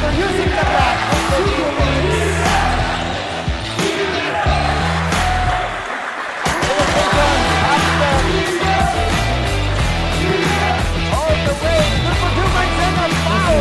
after using the bat. All the way, number 2 makes him a foul.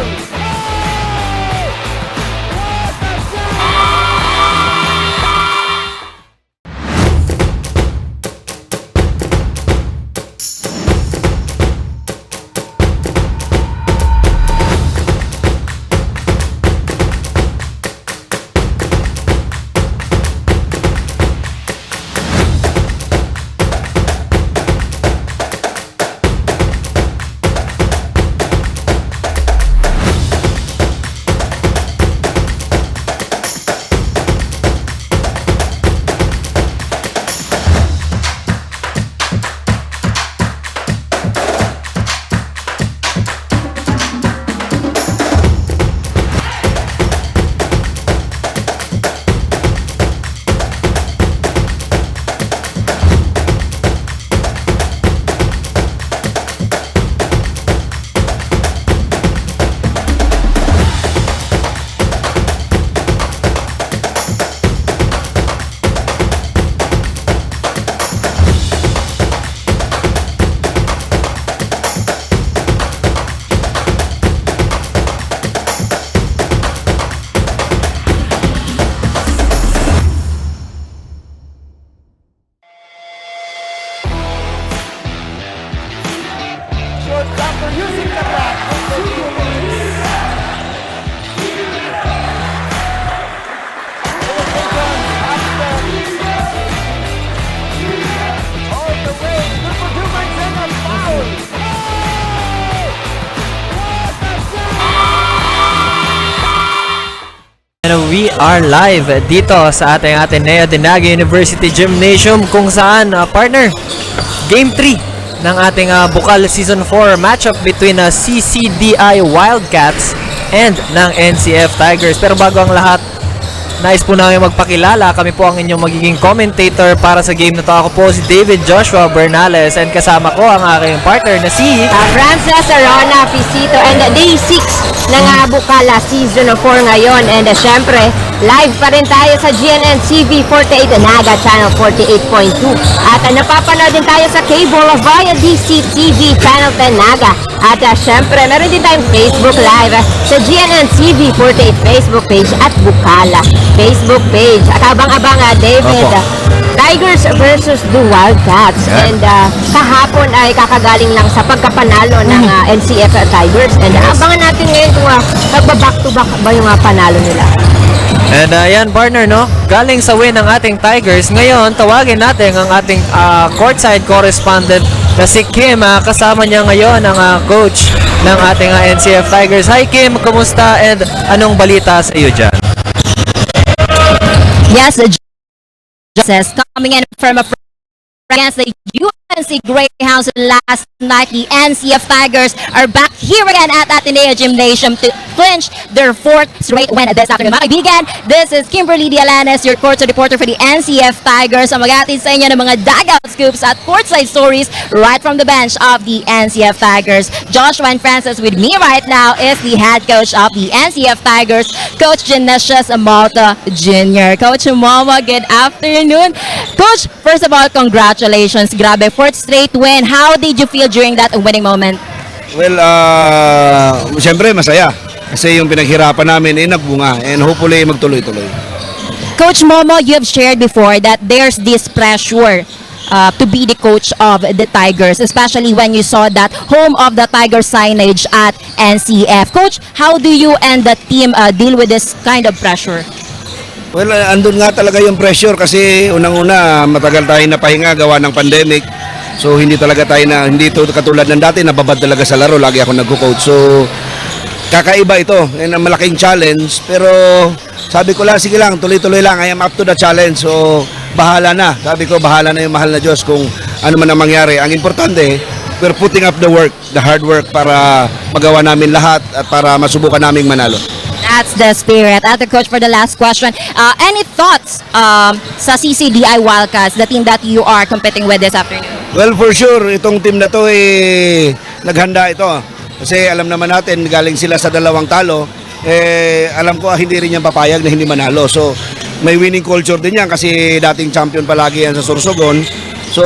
After using the bat. All the way, number 2 makes him a foul. And we are live dito sa ating GNTV-Naga University Gymnasium kung saan partner Game 3 ng ating Bucal Season 4 matchup between CCDI Wildcats and ng NCF Tigers. Pero bago ang lahat, nais po namin magpakilala. Kami po ang inyong magiging commentator para sa game na to. Ako po si David Joshua Bernales and kasama ko ang aking partner na si Frances Arona Pisito and Day 6 ng Bucal Season 4 ngayon. And syempre, live pa rin tayo sa GNTV-Naga Channel 48.2. At napapanood din tayo sa cable via DCTV Channel 10 Naga. At syempre, meron din tayong Facebook Live sa GNTV-48 Facebook page at Bucal Facebook page. At abang-abang David, Tigers versus the Wildcats. Yeah. And kahapon ay kakagaling lang sa pagkapanalo ng NCF Tigers. And abangan natin ngayon kung magbaback-to-back ba yung panalo nila. And yan partner, no? Galing sa win ng ating Tigers. Ngayon, tawagin natin ang ating courtside correspondent na si Kim. Kasama niya ngayon ang coach ng ating NCF Tigers. Hi Kim, kumusta? And anong balita sa iyo dyan? Yes, coming in from against the UNC Greyhounds last night, the NCF Tigers are back here again at Ateneo Gymnasium to clinch their 4th straight win this afternoon. Mga kaibigan, this is Kimberly Dialanes, your courtside reporter for the NCF Tigers. Ang mag-atin sa inyo ng mga dugout scoops at courtside stories right from the bench of the NCF Tigers. Joshua and Francis with me right now is the head coach of the NCF Tigers, Coach Genesius Malta Jr. Coach Momo, good afternoon. Coach, first of all, congratulations. Grabe, 4th straight win. How did you feel during that winning moment? Well, siyempre masaya. Kasi yung pinaghirapan namin ay nagbunga and hopefully magtuloy-tuloy. Coach Momo, you have shared before that there's this pressure to be the coach of the Tigers, especially when you saw that home of the Tigers signage at NCF. Coach, how do you and the team deal with this kind of pressure? Well, andun nga talaga yung pressure kasi unang-una matagal tayo napahinga gawa ng pandemic. So hindi talaga tayo hindi ito katulad ng dati, nababad talaga sa laro, lagi ako nagko-coach. So kakaiba ito, and malaking challenge, pero sabi ko lang, sige lang, tuloy-tuloy lang, I am up to the challenge. So bahala na, sabi ko bahala na yung mahal na Diyos kung ano man ang mangyari. Ang importante, we're putting up the work, the hard work para magawa namin lahat at para masubukan naming manalo. That's the spirit. At the coach, for the last question, any thoughts sa CCDI Wildcats, the team that you are competing with this afternoon? Well, for sure, itong team na to naghanda ito. Kasi alam naman natin, galing sila sa 2 talo alam ko hindi rin yan papayag na hindi manalo. So, may winning culture din yan kasi dating champion palagi yan sa Sorsogon. So,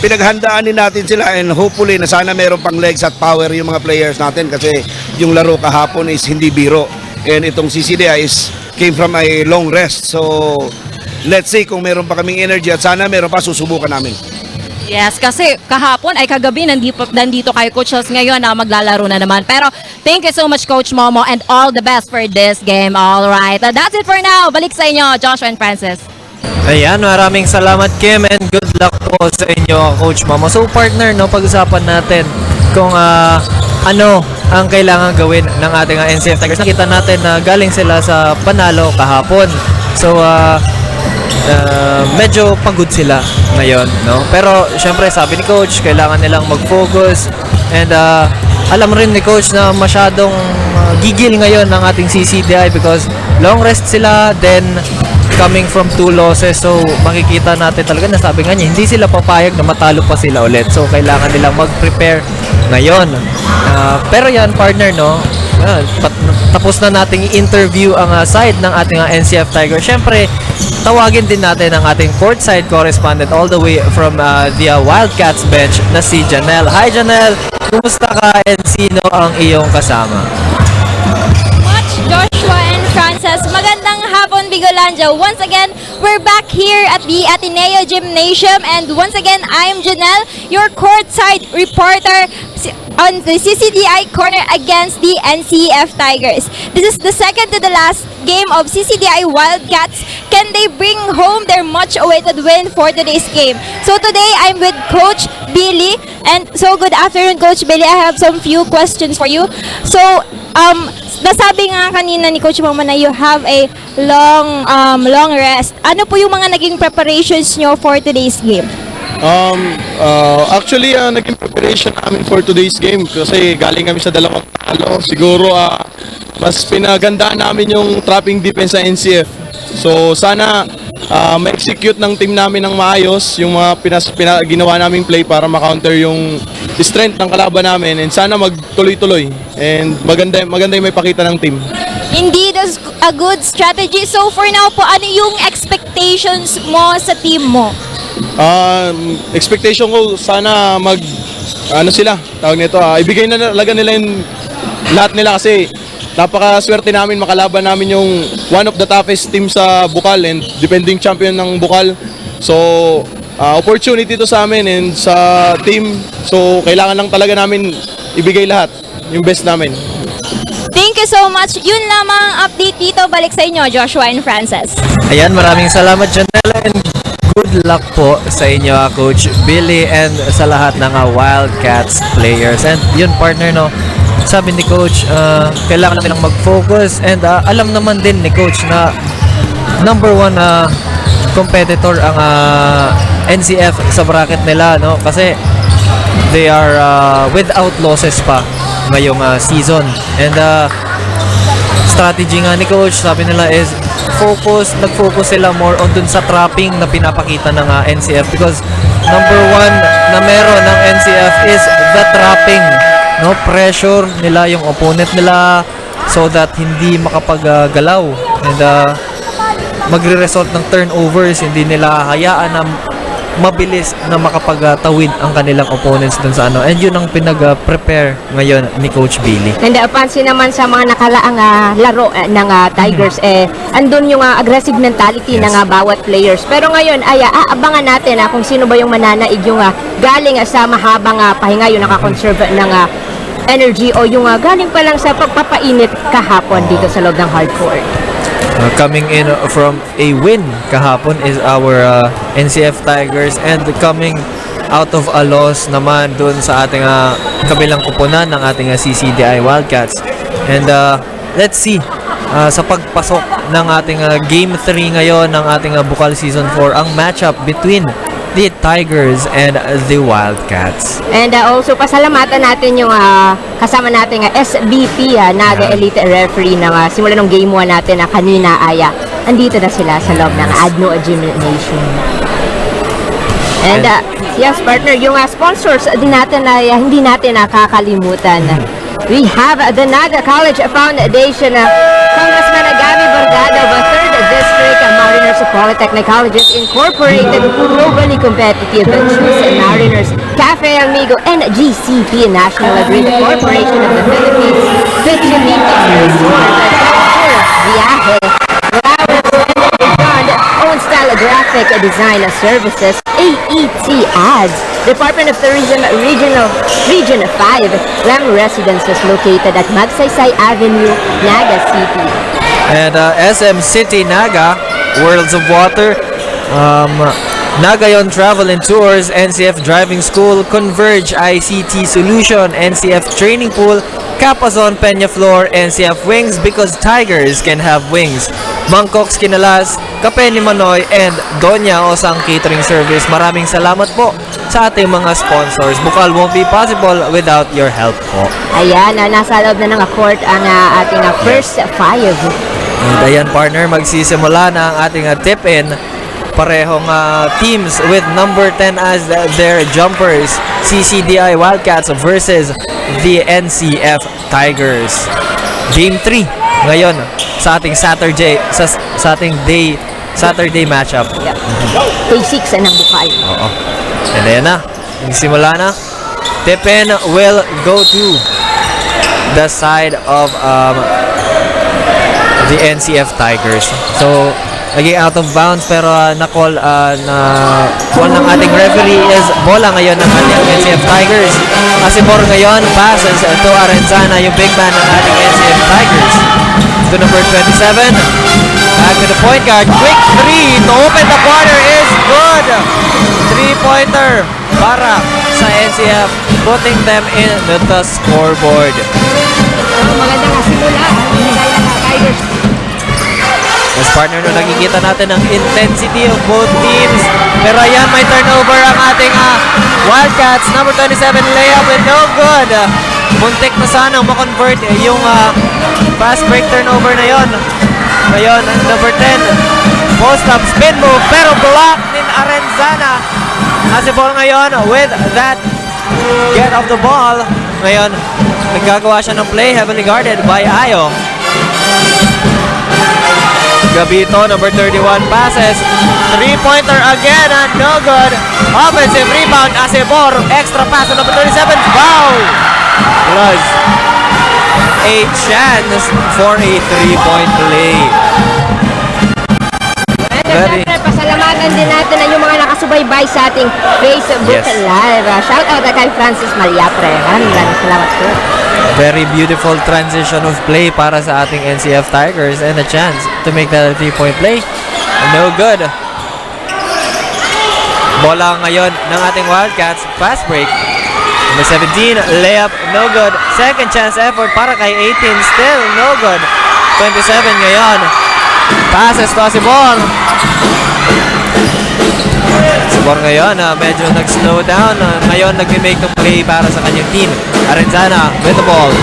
pinaghandaan din natin sila and hopefully na sana meron pang legs at power yung mga players natin kasi yung laro kahapon is hindi biro. And itong CCDI came from a long rest. So, let's see kung meron pa kaming energy at sana meron pa, susubukan namin. Yes, kasi kahapon ay kagabi nandito kay Coach Charles ngayon na maglalaro na naman. Pero thank you so much Coach Momo and all the best for this game. All right. That's it for now. Balik sa inyo, Joshua and Francis. Ayan, maraming salamat Kim and good luck po sa inyo Coach Momo. So partner, no, pag-usapan natin kung ano ang kailangan gawin ng ating NCF Tigers. Nakita natin na galing sila sa panalo kahapon. So medyo pagod sila ngayon, no? Pero syempre sabi ni Coach, kailangan nilang mag-focus and alam rin ni Coach na masyadong gigil ngayon ng ating CCDI because long rest sila, then coming from 2 losses. So makikita natin talaga na sabi nga niya, hindi sila papayag na matalo pa sila ulit. So kailangan nilang mag-prepare ngayon. Pero yan partner, no? Tapos na nating i-interview ang side ng ating NCF Tiger. Syempre, tawagin din natin ang ating courtside correspondent all the way from the WILDCATS bench na si Janelle. Hi Janelle! Kumusta ka and sino ang iyong kasama? Much Joshua and Francis. Magandang hapon Bigolandia. Once again, we're back here at the Ateneo Gymnasium and once again, I'm Janelle, your courtside reporter on the CCDI corner against the NCF Tigers. This is the second to the last game of CCDI Wildcats. Can they bring home their much-awaited win for today's game? So today, I'm with Coach Billy. And so good afternoon, Coach Billy. I have some few questions for you. So, nasabi nga kanina ni Coach Mama na you have a long rest. Ano po yung mga naging preparations nyo for today's game? Actually, naging preparation namin for today's game kasi galing kami sa dalawang talo. Siguro, mas pinagandaan namin yung trapping defense sa NCF. So, sana ma-execute ng team namin ng maayos yung mga ginawa naming play para ma-counter yung strength ng kalaban namin and sana magtuloy-tuloy and maganda yung may pakita ng team. Indeed, that's a good strategy. So, for now po, ano yung expectations mo sa team mo? Expectation ko sana ibigay na talaga nila yung lahat nila kasi napakaswerte namin makalaban namin yung one of the toughest team sa Bucal and defending champion ng Bucal. So opportunity to sa amin and sa team, so kailangan lang talaga namin ibigay lahat yung best namin. Thank you so much. Yun lamang ang update dito. Balik sa inyo, Joshua and Francis. Ayan, maraming salamat Janelle and good luck po sa inyo Coach Billy and sa lahat ng Wildcats players. And yun partner, no, sabi ni Coach, kailangan namin mag-focus and alam naman din ni Coach na number 1 competitor ang NCF sa bracket nila, no, kasi they are without losses pa ngayong season and strategy nga ni Coach, sabi nila is nag-focus sila more on dun sa trapping na pinapakita ng NCF because number 1 na meron ng NCF is the trapping, no, pressure nila yung opponent nila so that hindi makapaggalaw and magre-result ng turnovers, hindi nila hayaan na mabilis na makapagtawid ang kanilang opponents dun sa and yun ang pinag-prepare ngayon ni Coach Billy. And pansin naman sa mga nakalaang laro ng Tigers, andun yung aggressive mentality ng bawat players. Pero ngayon ay aabangan natin kung sino ba yung mananaig yung galing sa mahabang pahinga, yung nakakonserve ng energy o yung galing pa lang sa pagpapainit kahapon dito sa loob ng hardcourt. Coming in from a win kahapon is our NCF Tigers and coming out of a loss naman dun sa ating kabilang kupunan ng ating CCDI Wildcats. And let's see sa pagpasok ng ating Game 3 ngayon ng ating Bucal Season 4 ang matchup between the Tigers and the Wildcats. And also pasalamatan natin yung kasama natin SBP Naga Elite Referee na simula ng Game 1 natin kanina ay andito na sila sa loob ng Adno Gymnasium. And yes partner, yung sponsors din natin na hindi natin nakakalimutan. we have the Naga College Foundation. Congressman Gabi Borgado of 3rd District Mariners Polytechnic Colleges Incorporated, globally competitive Choose Mariners, Cafe Amigo, and GCP National Grid Corporation of the Philippines, Victorito Resort, Viaje, Flowers, and Beyond, Own Style Graphic Design Services, AET Ads, Department of Tourism Region 5, Lam Residences located at Magsaysay Avenue, Naga City. And SM City Naga, Worlds of Water, Nagayon Travel and Tours, NCF Driving School, Converge ICT Solution, NCF Training Pool, Capazon Peñaflor, NCF Wings because tigers can have wings, Bangkok's Kinalas, Kape ni Manoy, and Doña Osang Catering Service. Maraming salamat po sa ating mga sponsors. Bucal won't be possible without your help po. Ayan, nasa loob na ng court ang ating first five. And ayan partner, magsisimula na ang ating tip-in. Parehong teams with number 10 as their jumpers. CCDI Wildcats versus the NCF Tigers. Game 3 ngayon sa ating Saturday Saturday matchup. Yeah. Day 6 ng Bucal. Oo. And ayan na. Simula na. Tip-in will go to the side of the NCF Tigers. So naging out of bounds pero na-call ng ating referee is bola ngayon ng ating NCF Tigers. Asibor ngayon passes to Arenzana, yung big man ng ating NCF Tigers. To number 27. Back to the point guard. Quick 3 to open the corner is good. 3-pointer para sa NCF, putting them in the scoreboard. Magandang simula. Nilagay ng Tigers. As partner, no, nakikita natin ang intensity of both teams. Pero ayan, may turnover ang ating Wildcats. Number 27 layup with no good. Muntik na sanang makonvert yung fast break turnover na yon. Ngayon, number 10, post up spin move, pero block ni Arenzana. Asibor ngayon with that get off the ball. Ngayon, naggagawa siya ng play, heavily guarded by Ayo. Gabito, number 31, passes. 3-pointer again and no good. Offensive rebound, Asibor. Extra pass on number 37, foul. Plus a chance for a 3-point play. And pasalamatan din natin ang yung mga nakasubaybay sa ating Facebook Live. Shout out kay Francis Maliapre. Maraming salamat po. Very beautiful transition of play para sa ating NCF Tigers and a chance to make that a 3-point play. No good. Bola ngayon ng ating Wildcats. Fast break. Number 17, layup, no good. Second chance effort para kay 18, still no good. 27 ngayon. Passes to Asibor. Asibor ngayon, medyo nag-slow down. Ngayon, nag-make the play para sa kanyang team. Arenzana with the ball.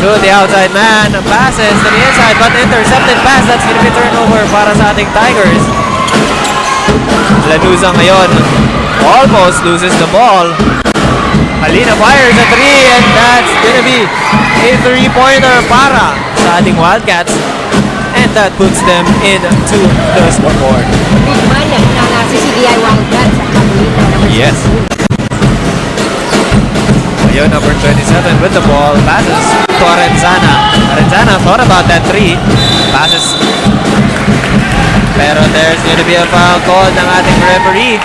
To the outside man. Passes to the inside, but intercepted pass. That's going to be turnover para sa ating Tigers. Lanuza ngayon almost loses the ball. Halina fires a 3 and that's gonna be a 3-pointer para sa ating Wildcats, and that puts them into the scoreboard. Big man yan ng CCDI Wildcats. Yes. Ayun, number 27 with the ball, passes to Arenzana. Arenzana thought about that 3. Passes. Pero there's gonna be a foul called ng ating referee.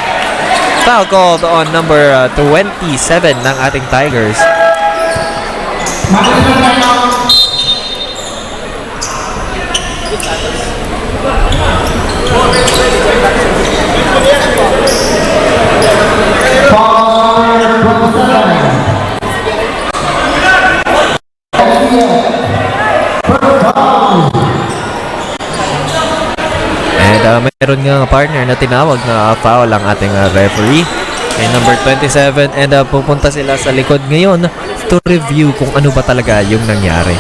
Foul called on number 27 ng ating Tigers. Meron nga partner na tinawag na foul ang ating referee ay number 27, and pupunta sila sa likod ngayon to review kung ano ba talaga yung nangyari.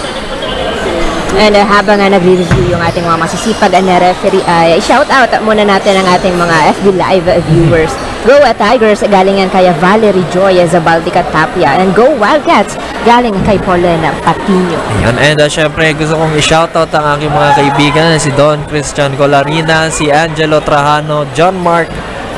And habang nagre-review yung ating mga masisipag na referee, ay shout out muna natin ang ating mga FB Live viewers. Go Tigers, galing yan kay Valerie Joy Zabaltica Tapia. And Go Wildcats, galing kay Paulina Patino. Ayan, and syempre gusto kong i-shoutout ang aking mga kaibigan, si Don Christian Colarina, si Angelo Trajano, John Mark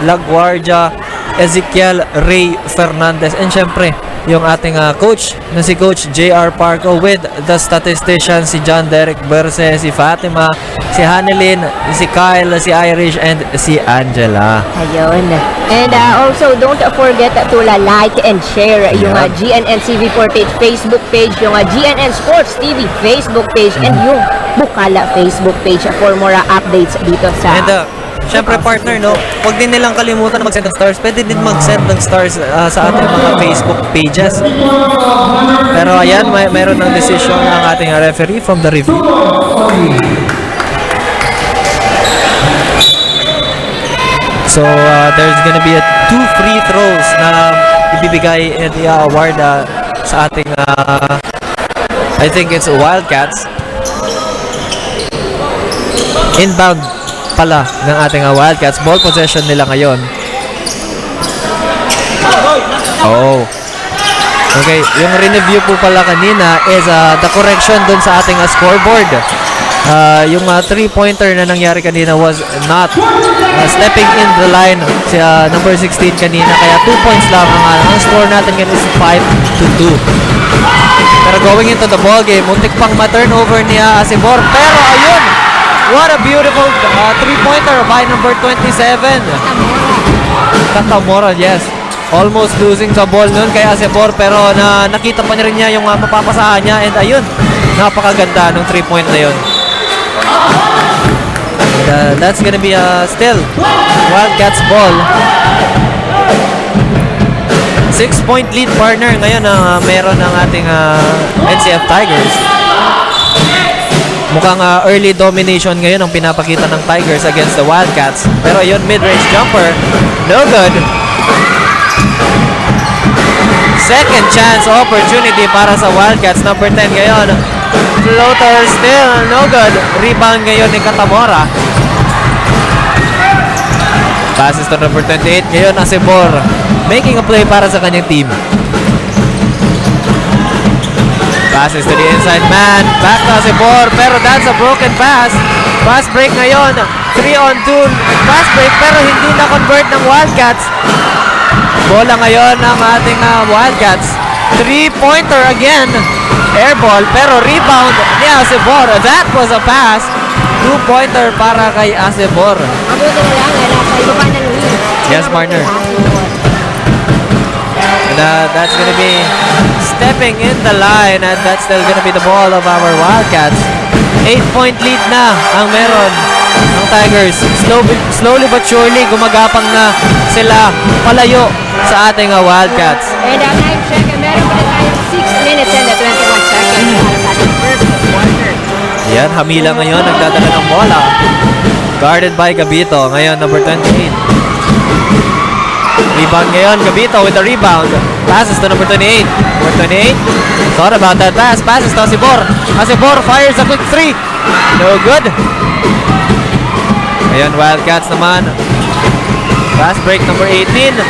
Laguardia, Ezekiel Ray Fernandez, and syempre yung ating coach na si Coach JR Parco, with the statistician si John Derek Berse, si Fatima, si Hanelin, si Kyle, si Irish, and si Angela. Ayun. And also, don't forget to like and share yung GNNCV48 Facebook page, yung GNN Sports TV Facebook page, and yung Bucal Facebook page for more updates dito sa... And syempre partner, no, huwag din nilang kalimutan na mag-send ng stars. Pwede din mag-send ng stars sa ating mga Facebook pages. Pero ayan, mayroon ng decision ang ating referee from the review. So there's gonna be 2 free throws na ibibigay in the award sa ating I think it's Wildcats. Inbound pala ng ating Wildcats. Ball possession nila ngayon. Oh. Okay, yung re-review po pala kanina is the correction dun sa ating scoreboard. Yung 3-pointer na nangyari kanina was not stepping in the line si number 16 kanina, kaya 2 points lang ang score natin ngayon is 5-2. Pero going into the ball game, muntik pang ma-turnover niya Asibor, pero ayun, what a beautiful 3-pointer by number 27 Katamora. Yes, almost losing the ball nun kay Asibor, pero nakita pa rin niya yung mapapasahan niya, and ayun, napakaganda ng 3-point na yun. And, that's gonna be still Wildcats ball. 6-point lead, partner, ngayon meron ng ating NCF Tigers. Mukhang early domination ngayon ang pinapakita ng Tigers against the Wildcats. Pero yun, mid-range jumper, no good. Second chance opportunity para sa Wildcats, number 10 ngayon. Floater still, no good. Rebound ngayon ni Katamora. Passes to number 28 ngayon, Asibor, making a play para sa kanyang team. Passes to the inside man, back to Asibor, pero that's a broken pass. Fast break ngayon, 3-on-2 fast break, pero hindi na-convert ng Wildcats. Bola ngayon ng ating Wildcats. 3-pointer again, air ball, pero rebound ni Asibor. That was a pass. 2-pointer para kay Asibor. Mabuti na lang, nasa ibaba na Luis. Yes, partner. And that's gonna be stepping in the line, and that's still gonna be the ball of our Wildcats. 8-point lead na ang meron ng Tigers. Slowly but surely gumagapang na sila palayo sa ating Wildcats. And 9 seconds, meron pa rin tayong 6 minutes and 21 seconds para sa ating first quarter. Yan, Hamila ngayon nagdadala ng bola. Guarded by Gabito. Ngayon, number 28. Rebound ngayon, Gabito with the rebound. Passes to number 28. Number 28. Thought about that pass. Passes to Asibor. Asibor fires a quick 3. No good. Ngayon, Wildcats naman. Fast break number 18.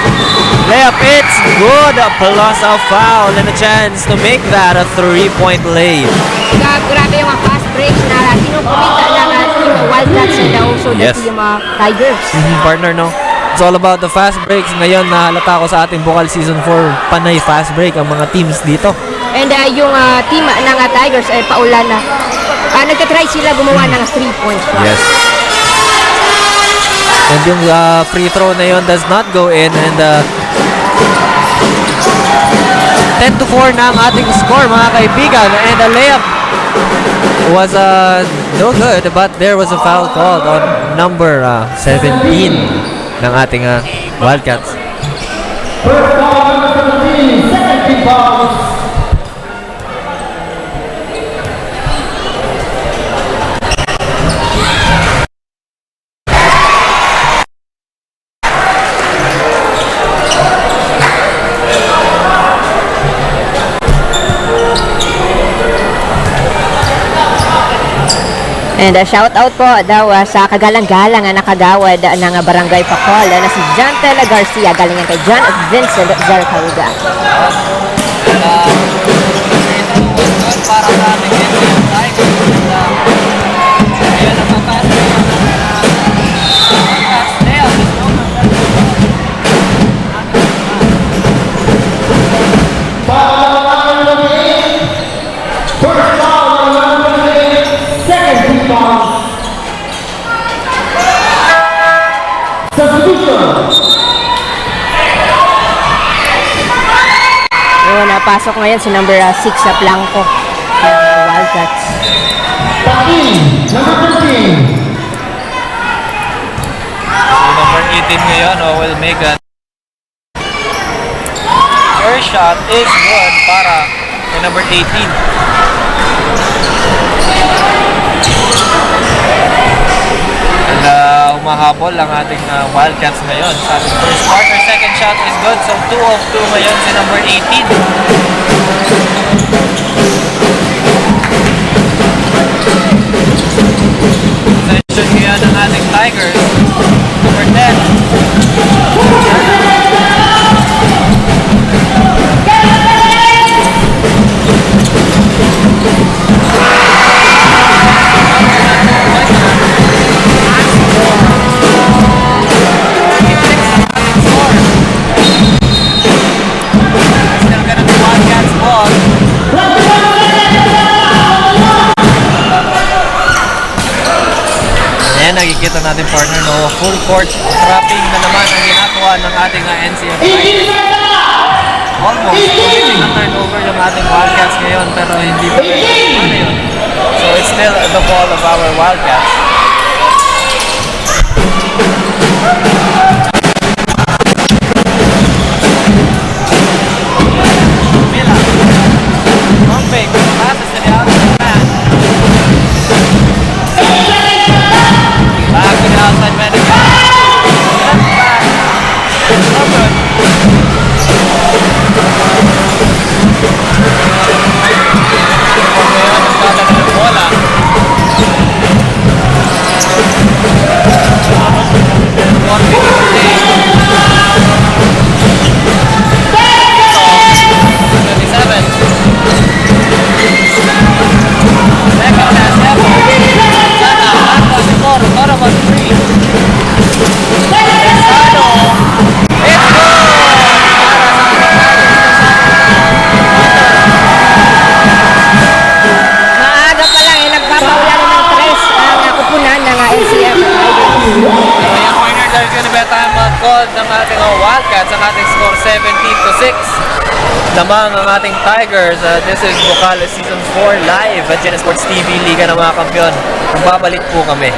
Layup, it's good. Plus a foul and a chance to make that a 3-point lay. Grabe yung mga fast breaks na kinukumita ng ating Wildcats and also the team Tigers. Partner, no? It's all about the fast breaks. Ngayon, nahalata ko sa ating Bucal Season 4, panay fast break ang mga teams dito. And yung team ng Tigers ay paulan na nagtatry sila gumawa ng 3-point shot. Yes. And yung free throw na yun does not go in, and 10-4 na ang ating score, mga kaibigan, and the layup was no good, but there was a foul called on number 17 ng ating Wildcats. First foul, number 17, second team foul. And shout out po daw sa kagalang-galang na nakagawad ng Barangay Bucal na si Jantel Garcia galing yan kay John Vincent Zarcaruga. Para sa ating NCF Tigers. Ayan ang papasok. Yun, napasok ngayon si number 6 sa Blanco ng Wildcats. Number 13. So number 18 ngayon will make a first shot is good para kay number 18. And humahabol ang ating Wildcats ngayon sa ating first quarter. Second shot is good. So 2 of 2 ngayon si number 18. Possession ngayon ng ating Tigers. Number 10. Nakikita natin partner no full court trapping na naman ang ginagawa ng ating NCF Tigers. Almost completing ang turnover yung ating Wildcats ngayon pero hindi pa ano yun. So it's still the ball of our Wildcats. Mila pumping passes to the outside man. Back to the outside man again. Left back. So good. Ngayon, nagkala na ng bola. One big mistake. 27. Second last level. Sana, Marcos, Toro, Toro was free. Pesado. It's good! Maaga pa lang nagpapaulan ng tres ang kupunan ng NCF Tigers. So yung corner there's gonna be a timeout called ng ating Wildcats. Ang ating score 17-6. Lamang ang ating Tigers. This is Bucal Season 4 live at GNTV Sports TV, Liga ng mga Kampiyon. Magbabalik po kami.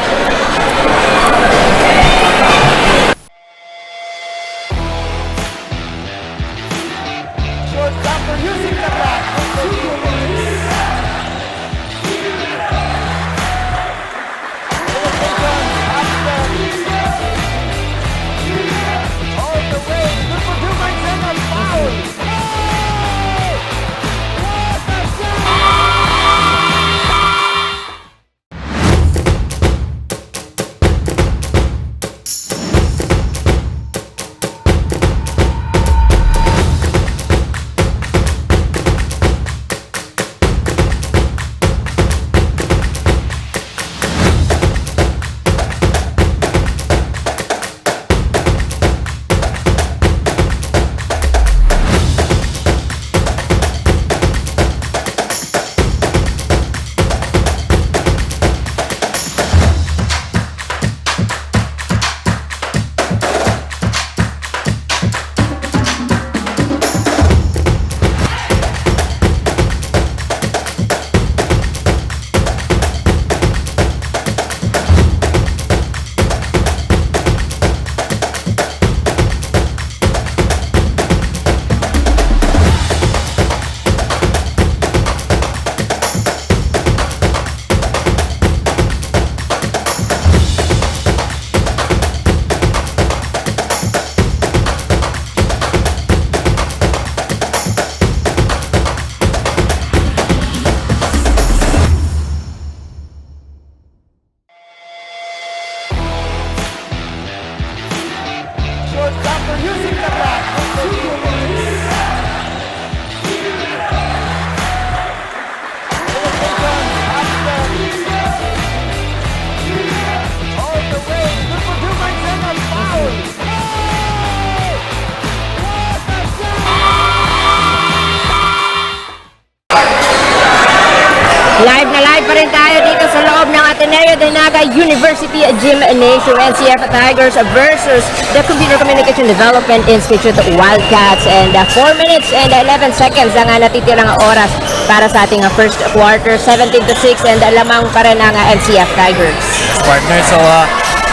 GNTV-Naga University Gymnasium NCF Tigers versus the Computer Communication Development Institute WILDCATS. And 4 minutes and 11 seconds ang natitirang oras para sa ating first quarter. 17-6 and lamang pa rin ang NCF Tigers. Partner, so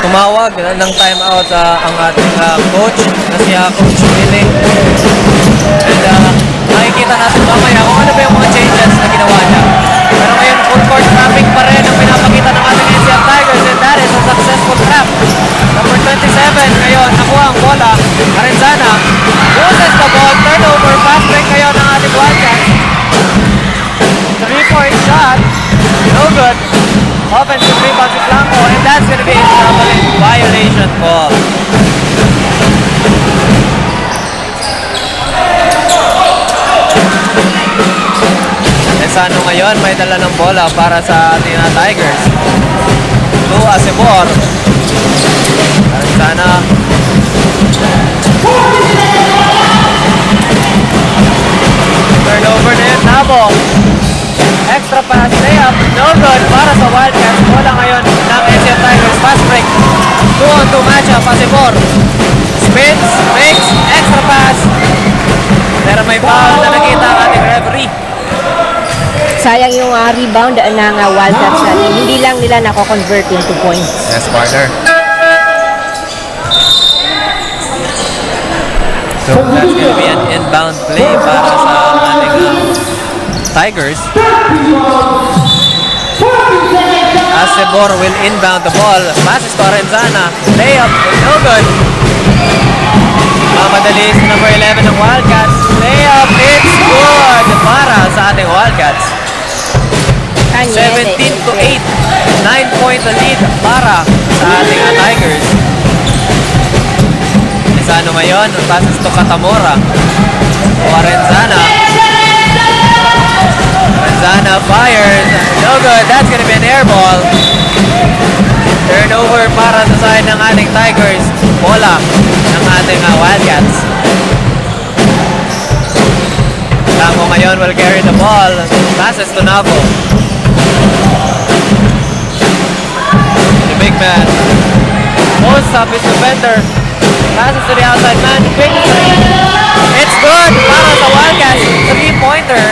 tumawag ng timeout ang ating coach na si Coach Willie. And makikita natin mamaya kung ano ba yung mga changes na ginawa niya. Pero ngayon, full court traffic pa rin ang pinapakita ng ating NCF Tigers, and that is a successful trap. Number 27 ngayon, nakuha ang bola. Arenzana loses the ball, turnover, fast break ngayon ng ating Wildcats. 3-point shot, no good. Offensive rebound si Blanco, and that's gonna be a troubling violation call. Esano ngayon may dala ng bola para sa ating Tigers. To Asebor. Sana turnover na yun, Tabong. Extra pass, layup, no good para sa Wildcats. Bola ngayon ng NCF Tigers. Fast break. 2-on-2 matchup, Asebor. Spins, fakes, extra pass. Pero may foul na nakita ang ating referee. Sayang yung rebound ng Wildcats natin. Hindi lang nila nako-convert into points. Yes, partner. So that's gonna be an inbound play para sa ating Tigers. Asebor will inbound the ball. Passes to Arenzana. Layup, no good. Mamadali sa number 11 ng Wildcats. Layup, it's good para sa ating Wildcats. 17-8. 9-point lead para sa ating Tigers. Isano ngayon, passes to Katamora. O Arenzana. Arenzana fires. No good. That's gonna be an air ball. Turnover para sa side ng ating Tigers. Bola ng ating Wildcats. Lango ngayon will carry the ball. Passes to Navo. The big man. Posts up his defender. Passes to the outside man. Big three. It's good para sa Wildcats. 3-pointer.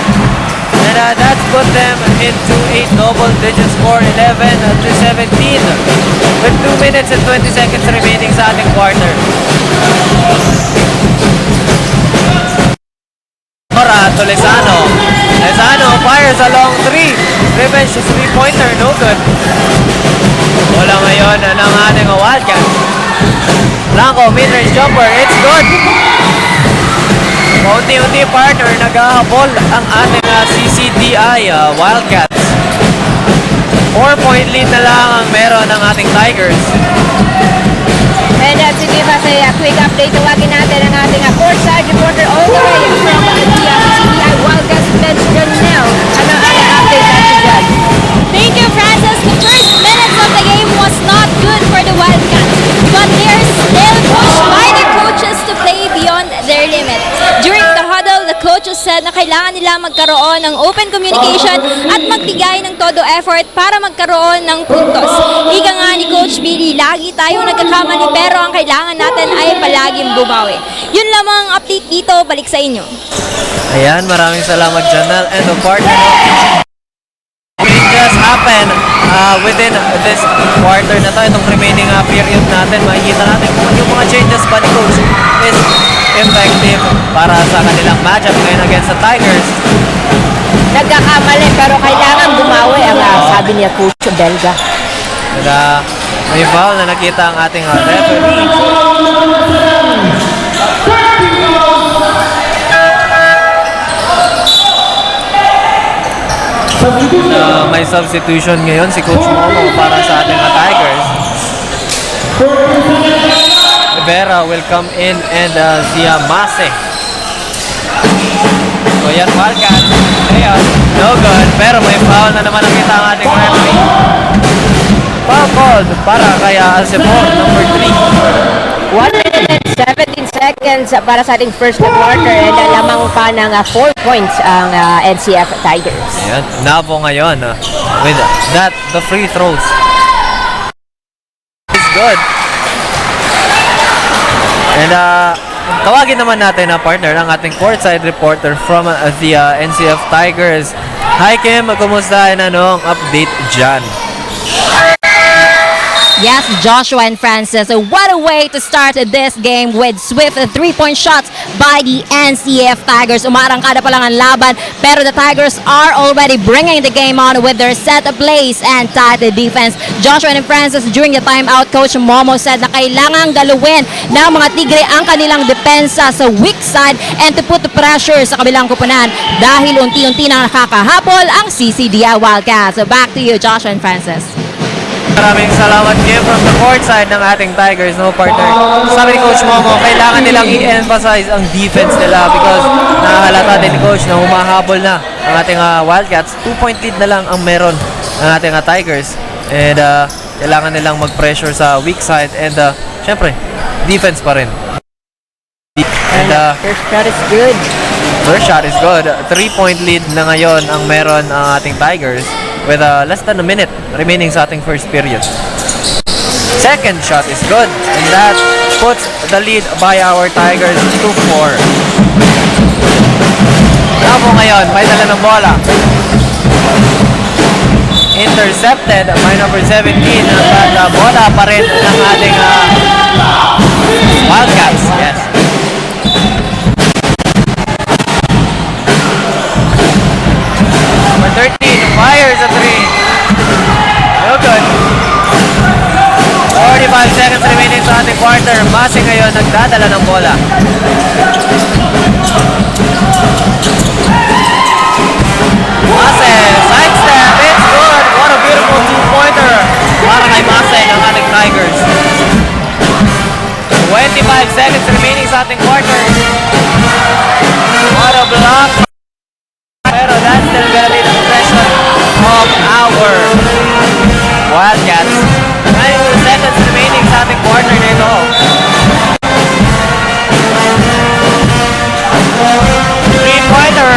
And that's put them into a double-digit score, 11-17. With 2 minutes and 20 seconds remaining sa ating quarter. To Lezano. Lezano fires a long 3. Revenge 3-pointer, no good. Wala ngayon ng ating Wildcats. Blanco, mid-range jumper, it's good. Unti-unti partner, naghahabol ang ating CCDI Wildcats. 4-point lead na lang ang meron ng ating Tigers. And to give us a quick update, tawagin natin ang ating courtside reporter all the way from the CCDI Wildcats bench, Janelle. Ano ang update natin dyan? Thank you, Francis. The first minutes of the game was not good for the Wildcats, but they're still pushed by the coaches to play beyond their limit. During the huddle, the coaches said na kailangan nila magkaroon ng open communication at magbigay ng todo effort para magkaroon ng puntos. Ika nga ni Coach Billy, lagi tayong nagkakamali pero ang kailangan natin ay palaging bumawi. Yun lamang ang update dito, balik sa inyo. Ayan, maraming salamat Janelle and the partner. Changes happen within this quarter na to. Itong remaining period natin, makikita natin kung yung mga changes ba ni Coach is effective para sa kanilang matchup ngayon against the Tigers. Nagkakamali pero kailangan bumawi ang sabi niya Coach Belga. And, may foul na nakita ang ating referee. May substitution ngayon si Coach Momo para sa ating Tigers. Rivera will come in and si Mase. So yan, Wildcats. Ayan, no good. Pero may foul na naman nakita ang ating referee. Foul called para kay Asebor, number 3. 1 minute and 17 seconds para sa ating first quarter and lamang pa ng 4 points ang NCF Tigers. Ayan, Navo ngayon with that, the free throws. good. And tawagin naman natin na partner ang ating courtside reporter from the NCF Tigers. Hi Kim, kumusta? Anong update dyan? Yes, Joshua and Francis, what a way to start this game with swift 3-point shots by the NCF Tigers. Umarangkada pa lang ang laban, pero the Tigers are already bringing the game on with their set plays and tight defense. Joshua and Francis, during the timeout, Coach Momo said na kailangang galuin ng mga Tigre ang kanilang depensa sa weak side and to put the pressure sa kabilang kupunan dahil unti-unti nang nakakahabol ang CCDI Wildcats. So back to you, Joshua and Francis. Maraming salamat Kim from the court side ng ating Tigers, no partner. Sabi ni Coach Momo, kailangan nilang i-emphasize ang defense nila because nakahalata din ni Coach na humahabol na ang ating Wildcats. 2-point lead na lang ang meron ng ating Tigers. And kailangan nilang mag-pressure sa weak side and syempre, defense pa rin. And First shot is good. first shot is good. 3-point lead na ngayon ang meron ang ating Tigers with less than a minute remaining sa ating first period. Second shot is good, and that puts the lead by our Tigers to 4. Bravo ngayon, may dala ng bola. Intercepted by number 17, at bola pa rin ng ating Wildcats. Yes. Number 13 fires a 3. No good. 45 seconds remaining sa ating quarter. Masi ngayon nagdadala ng bola. Mase, sidestep, it's good. What a beautiful two-pointer para kay Mase ng ating Tigers. 25 seconds remaining sa ating quarter. What a block. Pero that's still gonna be the possession of our Wildcats. 9 seconds remaining sa ating quarter nito. Three-pointer.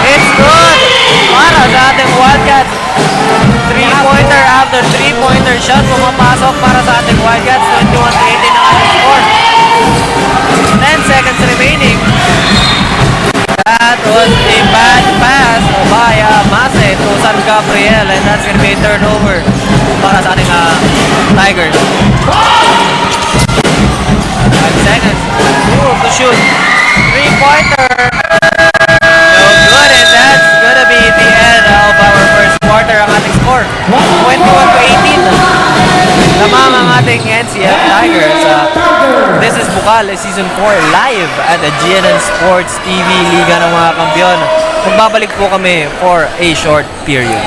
It's good. Para sa ating Wildcats. Three-pointer after three-pointer shot. Pumapasok para sa ating Wildcats. 21-18 ang ating score. 10 seconds remaining. That was a bad pass by Mase to San Gabriel, and that's going to be a turnover para sa ating Tigers. 5 seconds. Ooh, to shoot. Three-pointer. No good, and that's going to be the end of our first quarter. Ang ating score, 21-18. Lamang ang ating NCF Tigers. This is Bucal, Season 4 live at the GNN Sports TV Liga ng mga Kampiyon. Magbabalik po kami for a short period.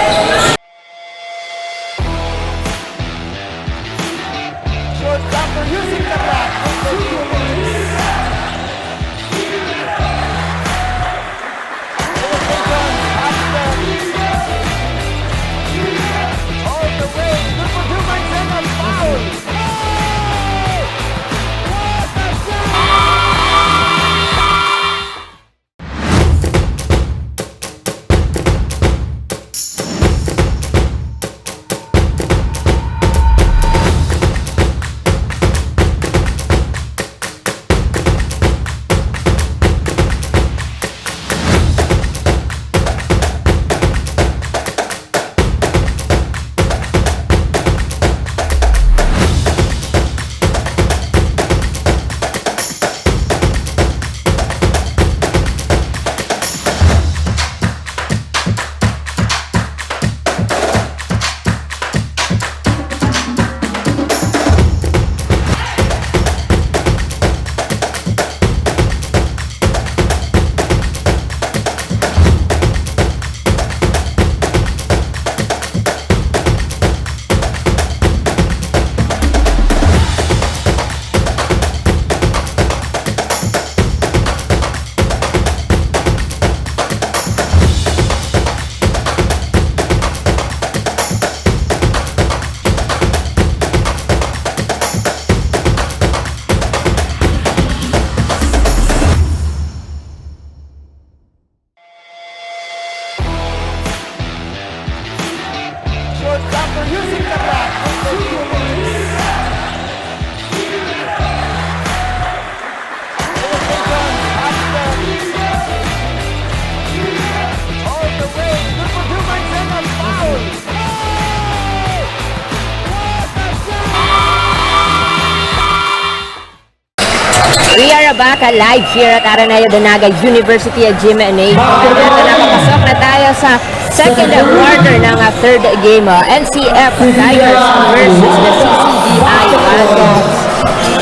We are back live here at GNTV-Naga University Gymnasium. At nakapasok na tayo sa second quarter ng third game. NCF Tigers versus the CCDI Wildcats.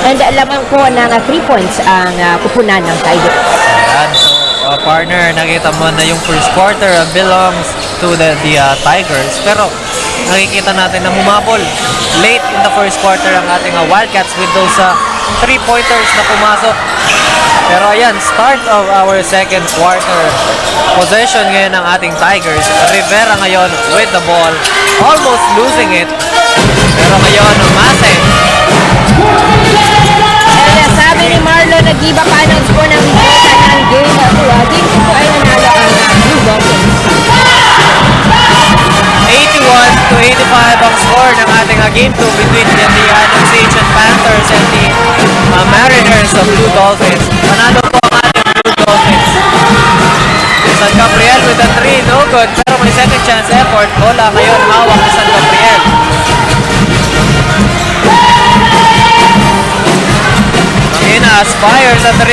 And lamang po ng 3 points ang kupunan ng Tigers. Ayan, so partner, nakita mo na yung first quarter belongs to the Tigers. Pero nakikita natin na humabol late in the first quarter ang ating Wildcats with those 3-pointers na pumasok. Pero ayan, start of our second quarter. Possession ngayon ng ating Tigers. Rivera ngayon with the ball. Almost losing it. Pero ngayon, Mase. And sabi ni Marlon, nag-iba pa ng score ng resulta ng game 2. Game 2 po ay nanalo ang Blue Dolphins. 81-85 ang score ng ating game 2 between the Ancient Panthers and the Mariners of Blue Dolphins. Panalo po ang ating Blue Dolphins. San Gabriel with a 3, no good. Pero may second chance effort. Bola ngayon hawak ni San Gabriel. Manginas fires a 3.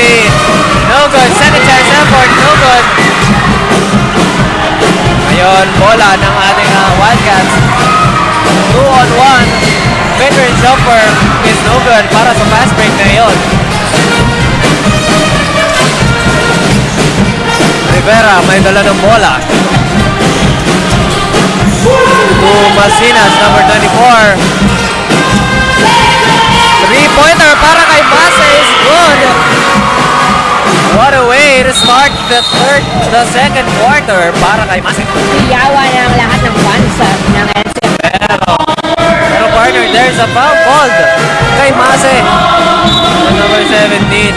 No good. Second chance effort. No good. Ngayon, bola ng ating Wildcats. 2-on-1. Mid-range jumper is no good para sa fast break ngayon. Rivera may dala ng bola. To Masinas, number 24. 3-pointer para kay Mase is good. What a way to start the second quarter para kay Mase. Iyawa ng lahat ng fans ng NCF. Pero partner, there's a foul called kay Mase. Number 17.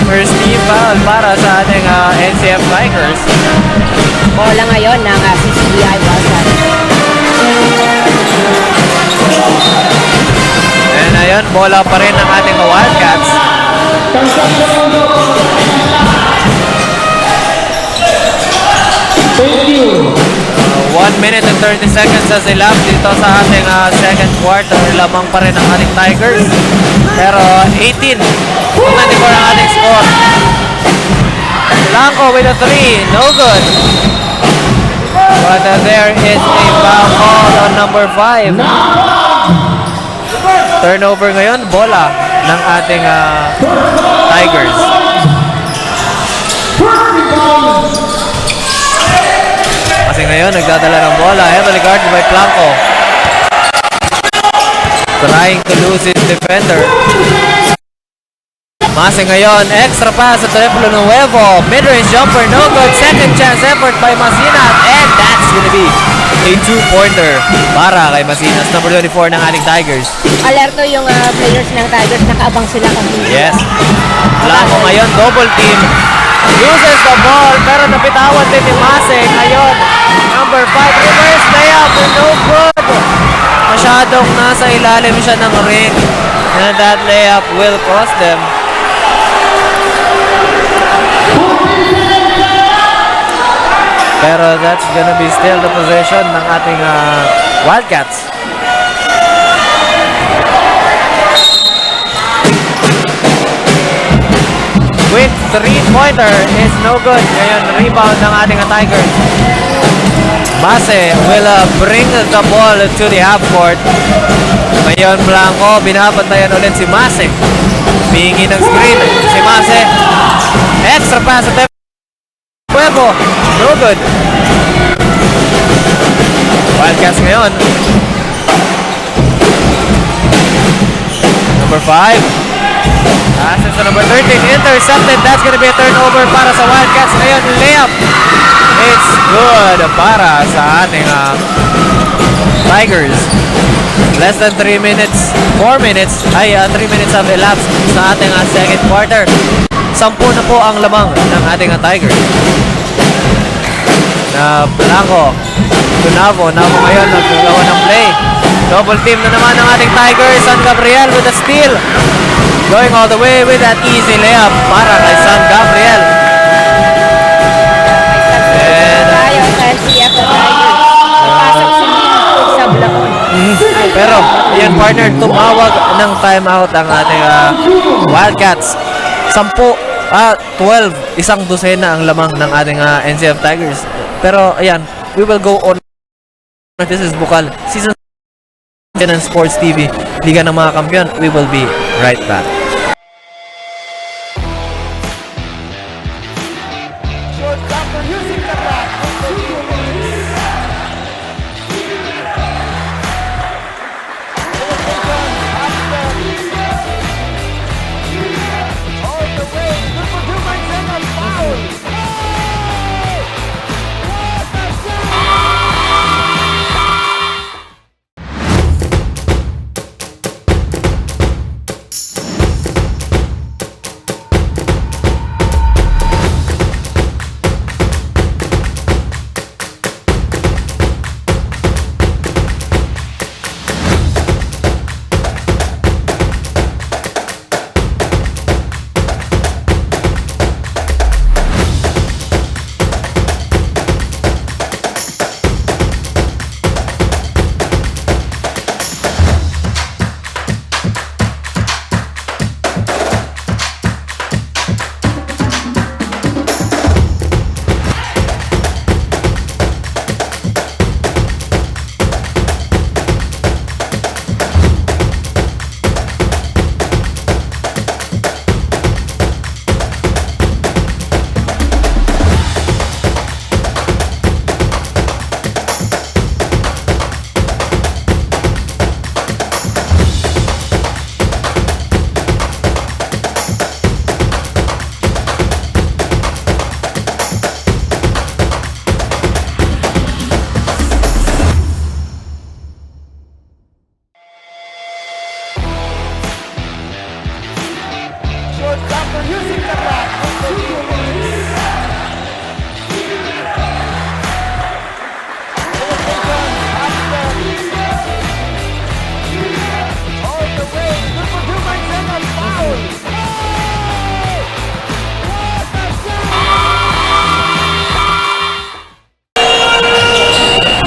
First team foul para sa ating NCF Tigers. Bola ngayon ng CCDI Wildcats. And ayun, bola pa rin ng ating Wildcats. Thank you. 1 minute and 30 seconds as elapsed dito sa ating second quarter. Lamang pa rin ang ating Tigers. Pero 18-24 ang ating score. Blanco with a 3. No good. But there is a foul call on number 5. Turnover ngayon, bola ng ating Tigers. Kasi ngayon, nagdadala ng bola. Heavily guarded by Blanco. Trying to lose his defender. Mase ngayon, extra pass at Treplo Nuevo. Mid-range jumper, no good. Second chance effort by Masinas. And that's gonna be a 2-pointer para kay Masinas, number 24 ng ating Tigers. Alerto yung players ng Tigers, nakaabang sila kung Yes. Blanco ngayon, double team. Loses the ball, pero napitawan din ni Mase. Ngayon, number 5, reverse layup, no good. Masyadong nasa ilalim siya ng ring. And that layup will cost them. Pero that's gonna be still the possession ng ating Wildcats. Quick 3-pointer is no good. Ngayon, rebound ng ating Tigers. Mase will bring the ball to the half court. Ngayon, Blanco, binabantayan ulit si Mase. Bihingi ng screen si Mase. Extra pass at Nuevo. No good. Wildcats ngayon. Number 5. Passes to number 13. Intercepted. That's gonna be a turnover para sa Wildcats. Ngayon, layup. It's good para sa ating Tigers. Less than 3 minutes. 4 minutes. 3 minutes have elapsed sa ating second quarter. 10 na po ang lamang ng ating Tigers. Na Blanco. Navo ngayon nagagawa ng play. Double team na naman ng ating Tigers. San Gabriel with a steal. Going all the way with that easy layup para kay San Gabriel. And tayo sa NCF Tigers. Pasok si Lino sa Blaon. Pero, ayan partner, tumawag ng timeout ang ating Wildcats. 12, isang dosena ang lamang ng ating NCF Tigers. Pero, ayan, we will go on. This is Bucal, Season 7 ng Sports TV, Liga ng mga Kampiyon. We will be right back.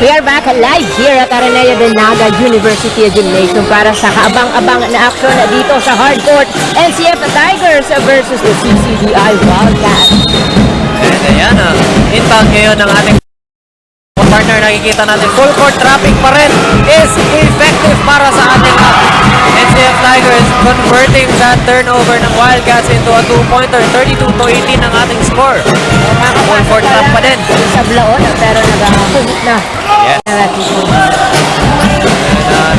We are back live here at GNTV-Naga University Gymnasium para sa kaabang-abang na action dito sa hardcourt NCF Tigers versus the CCDI Wildcats. And ayan, impact ngayon ng ating partner. Nakikita natin full court traffic pa rin is effective para sa ating NCF Tigers, converting that turnover ng Wildcats into a 2-pointer. 32-18 ang ating score. Full court trap pa din. Sa blaon pero nag-ahulot na. Yes.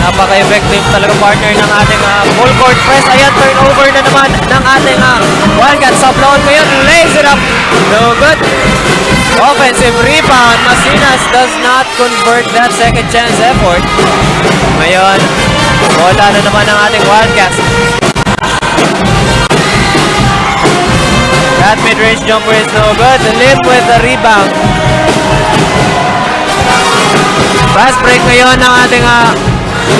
Napaka-effective talaga partner ng ating full court press. Ayan, turnover na naman ng ating Wildcats. Sa blown ngayon, lays it up. No good. Offensive rebound. Masinas does not convert that second chance effort. Ngayon, bola na naman ng ating Wildcats. That mid-range jumper is no good. Lim with the rebound. Fast break ngayon ng ating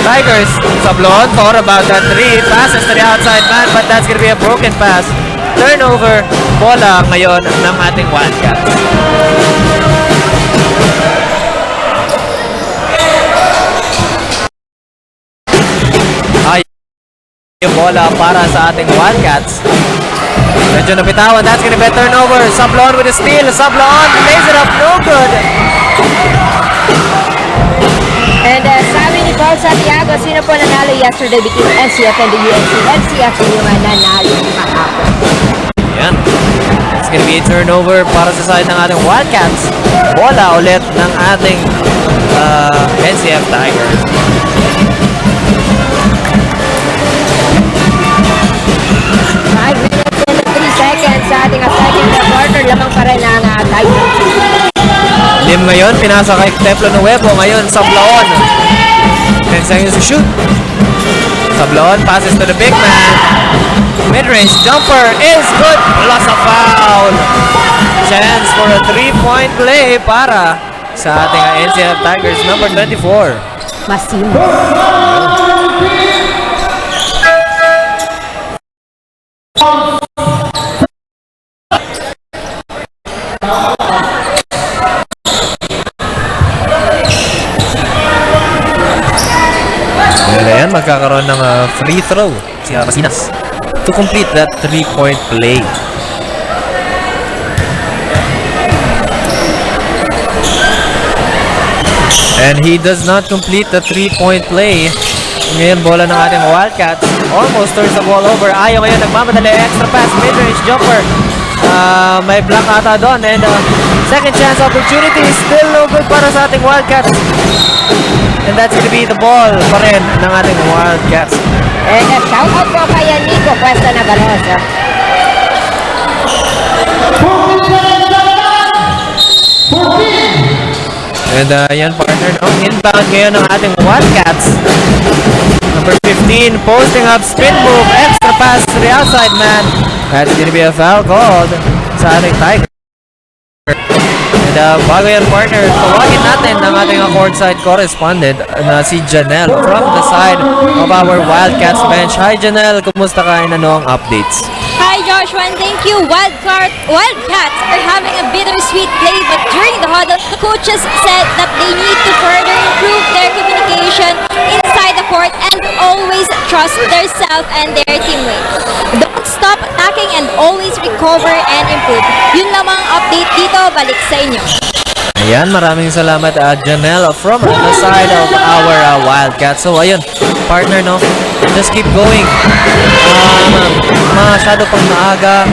Tigers. Sablon, thought about that three. Passes to the outside man, but that's gonna be a broken pass. Turnover, bola ngayon ng ating Wildcats. Ay, yung bola para sa ating Wildcats. Medyo napitawan, that's gonna be a turnover. Sablon with a steal. Sablon lays it up, no good. And sabi ni Paul Santiago, sino po nanalo yesterday between NCF and the UNC? NCF yung nanalo kahapon. Yan. It's gonna be a turnover para sa side ng ating Wildcats. Bola ulit ng ating NCF Tigers. Seconds sa ating second quarter, lamang pa rin ang Tigers. Lim ngayon, pinasa kay Teplo Nuevo. Ngayon, Sablaon. 10 seconds to shoot. Sablaon passes to the big man. Mid-range jumper is good. Plus a foul. Chance for a 3-point play para sa ating NCF Tigers, number 24. Masimo. magkakaroon ng free throw si Masinas to complete that 3-point play. And he does not complete the 3-point play. Ngayon, bola ng ating Wildcats. Almost turns the ball over. Ayaw ngayon, nagmamadali. Extra pass, mid-range jumper. May block ata doon. And second chance opportunity is still no good para sa ating Wildcats. And that's gonna be the ball pa rin ng ating Wildcats. And shout out po kay Nico Cuesta Nagalosa. And yan partner, no? Inbound ngayon ng ating Wildcats. Number 15, posting up, spin move, extra pass to the outside man. That's gonna be a foul called sa ating Tiger. And bago yan partner, tawagin natin ang ating courtside correspondent na si Janelle from the side of our Wildcats bench. Hi Janelle, kumusta ka and ano ang updates? Hi Joshua, and thank you. Wildcats are having a bittersweet play, but during the huddle, the coaches said that they need to further improve their communication inside the court and always trust themselves and their teammates. Don't stop attacking and always recover and improve. Yun lamang update dito, balik sa inyo. Ayan, maraming salamat Janelle from the side of our Wildcats. So ayun, partner, no? Just keep going. Masyado pang maaga.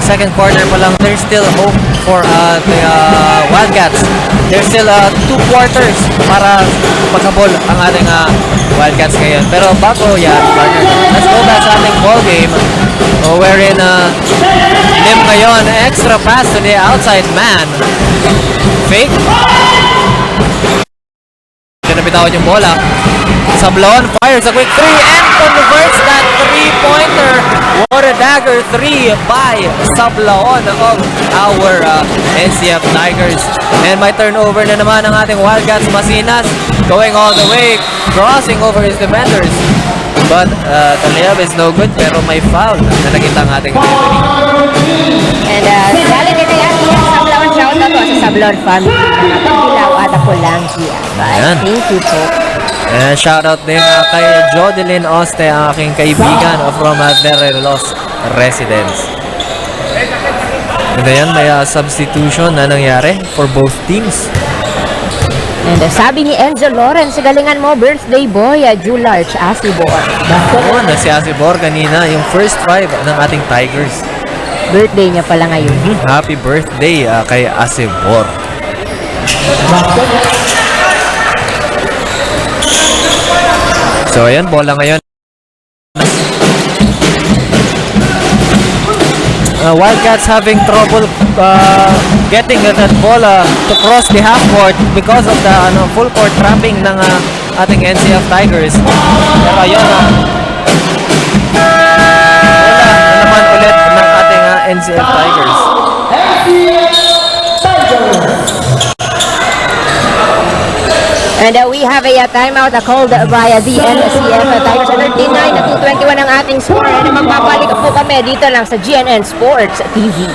Second quarter pa lang, there's still hope for the Wildcats. There's still 2 quarters para magkabol ang ating Wildcats ngayon. Pero bago yan, partner, let's go back sa ating ball game. Wherein Lim ngayon, extra pass to the outside man. Fake. Nabitawan yung bola. Sablon fires a quick 3 and converts that 3-pointer. What a dagger 3 by Sablon of our NCF Tigers. And may turnover na naman ang ating Wildcats. Masinas going all the way, crossing over his defenders. But the layup is no good, pero may foul na nakita ang ating referee. And galing din kay Ate Sablon, shout out po sa Sablon family. Nakapagdilaw at ako lang siya. Ayan. Thank you po. And shoutout din kay Jodeline Oste, ang aking kaibigan from Derelos Residence. And ayan, may substitution na nangyari for both teams. And sabi ni Enzo Lawrence, galingan mo, birthday boy, Jularch Asibor. Oo, na si Asibor kanina, yung first 5 ng ating Tigers. Birthday niya pala ngayon. Happy birthday kay Asibor. So ayan, bola ngayon. Wildcats having trouble getting that ball to cross the half court because of the full court trapping ng ating NCF Tigers. Pero ayun, bola na naman ulit ng ating NCF Tigers. And we have a timeout called by the NCF Tigers. 39-21 ang ating score. And magbabalik po kami dito lang sa GNN Sports TV.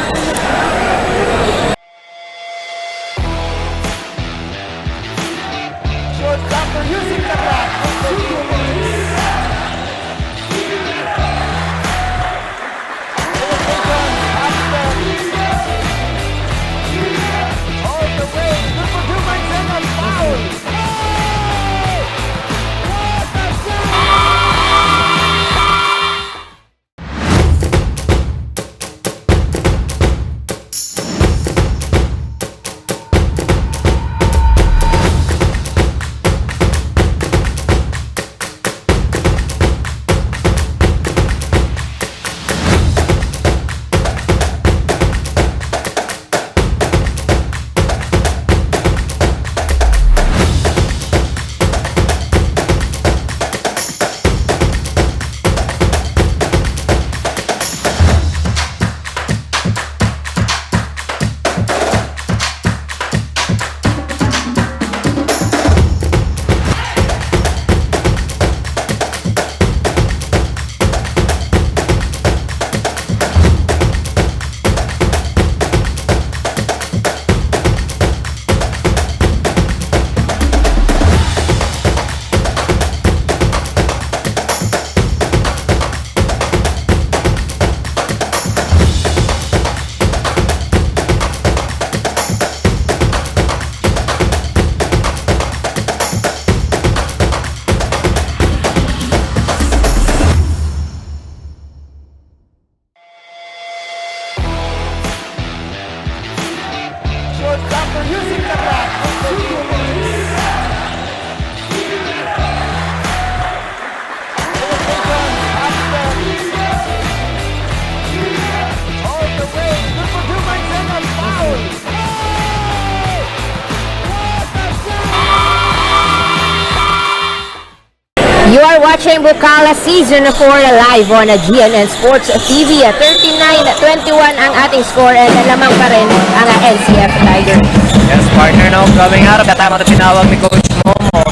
You are watching Bucal Season 4 live on GNN Sports TV. 39-21 ang ating score and lamang pa rin ang NCF Tigers. Yes, partner, now coming out of the time at tinawag ni Coach Momo.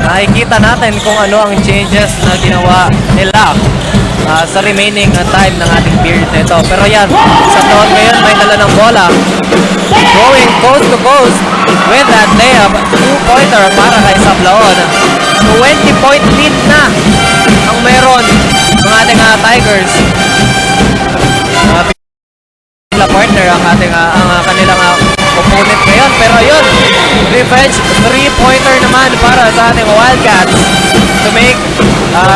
Nakikita natin kung ano ang changes na ginawa nila sa remaining time ng ating period nito. Pero yan, sa taon ngayon may dala ng bola. Going coast to coast with that layup, 2-pointer para kay Sablaon. 20-point lead na ang meron ng ating Tigers. Partner ang ating ang kanilang opponent ngayon, pero yun, revenge 3-pointer naman para sa ating Wildcats to make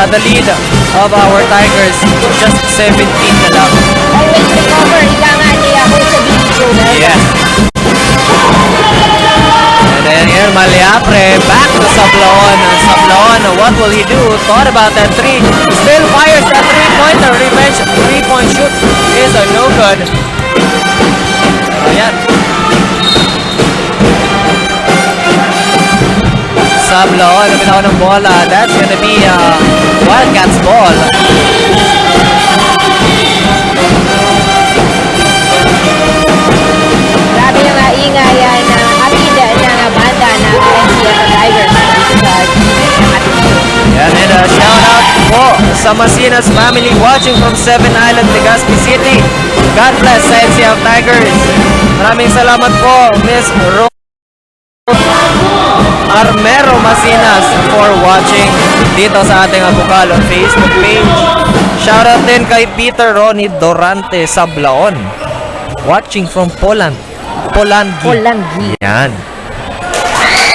the lead of our Tigers just 17 na lang. Always recover, ika nga niya ako sa video. Yes. And then here, Maliapre, back to Sablaon. Sablaon, what will he do? Thought about that three. Still fires that 3-pointer. Revenge 3-point shoot is no good. Ayan. Sablaon, bitaw ng bola. That's gonna be Wildcats ball. Grabe yung ingay na atid ng banda ng NCF Tigers. Yan, and shout out po sa Masinas family watching from 7 Island, Legazpi City. God bless sa NCF Tigers. Maraming salamat po, Miss Armero Masinas, for watching dito sa ating Bucal Facebook page. Shout out din kay Peter Ronnie Dorante Sablaon, watching from Poland. Polangi. Yan.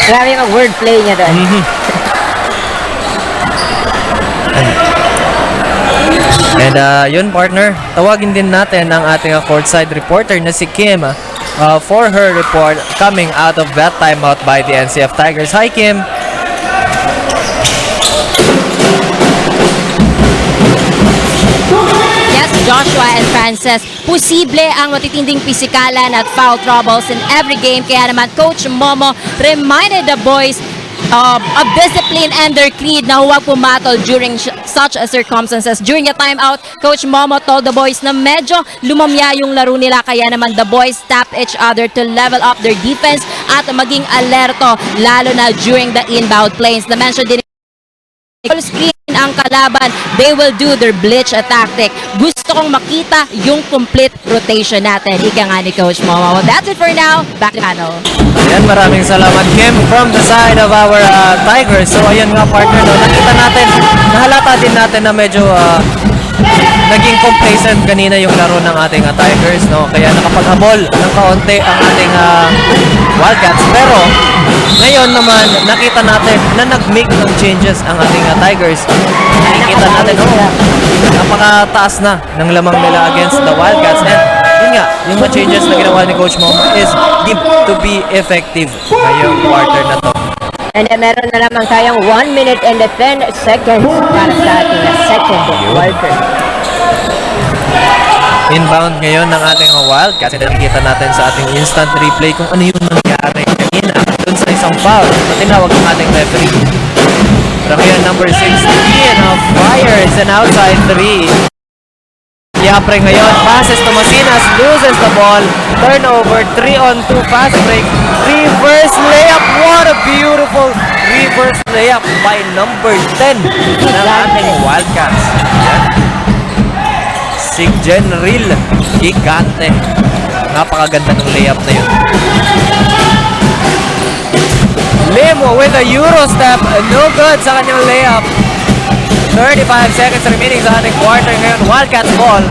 Grabe yung wordplay niya doon. And yun, partner, tawagin din natin ang ating courtside reporter na si Kim for her report coming out of that timeout by the NCF Tigers. Hi, Kim. Yes, Joshua and Frances, posible ang matitinding pisikalan at foul troubles in every game. Kaya naman Coach Momo reminded the boys of discipline and their creed na huwag pumatol during such circumstances. During the timeout, Coach Momo told the boys na medyo lumamya yung laro nila, kaya naman the boys tap each other to level up their defense at maging alerto lalo na during the inbound plays. Na-mention din full screen ang kalaban, they will do their blitz tactic. Gusto kong makita yung complete rotation natin. Ika nga ni Coach Momo. Well, that's it for now. Back to panel. Ayan, maraming salamat, Kim, from the side of our Tigers. So ayan nga, partner, no, nakita natin, nahalata din natin na medyo naging complacent kanina yung laro ng ating Tigers, no? Kaya nakapaghabol ng kaunti ang ating Wildcats. Pero ngayon naman, nakita natin na nag-make ng changes ang ating Tigers. Nakikita natin, napakataas na ng lamang nila against the Wildcats. And yun nga, yung mga changes na ginawa ni Coach Momo is deemed to be effective ngayong quarter na to. And meron na lamang tayong 1 minute and 10 seconds para sa ating second quarter. Inbound ngayon ng ating Wildcats. Nakikita natin sa ating instant replay kung ano yung nangyari kanina dun sa isang foul na tinawag ng ating referee. Pero ngayon, number 16 fires an outside 3. Yapre ngayon, passes to Masinas, loses the ball, turnover, 3-on-2 fast break, reverse layup. What a beautiful reverse layup by number 10 ng ating Wildcats. Yan. Si Genril Gigante. Napakaganda ng layup na yun. Lemo with a Euro step, no good sa kanyang layup. 35 seconds remaining sa ating quarter ngayon. Wildcats ball.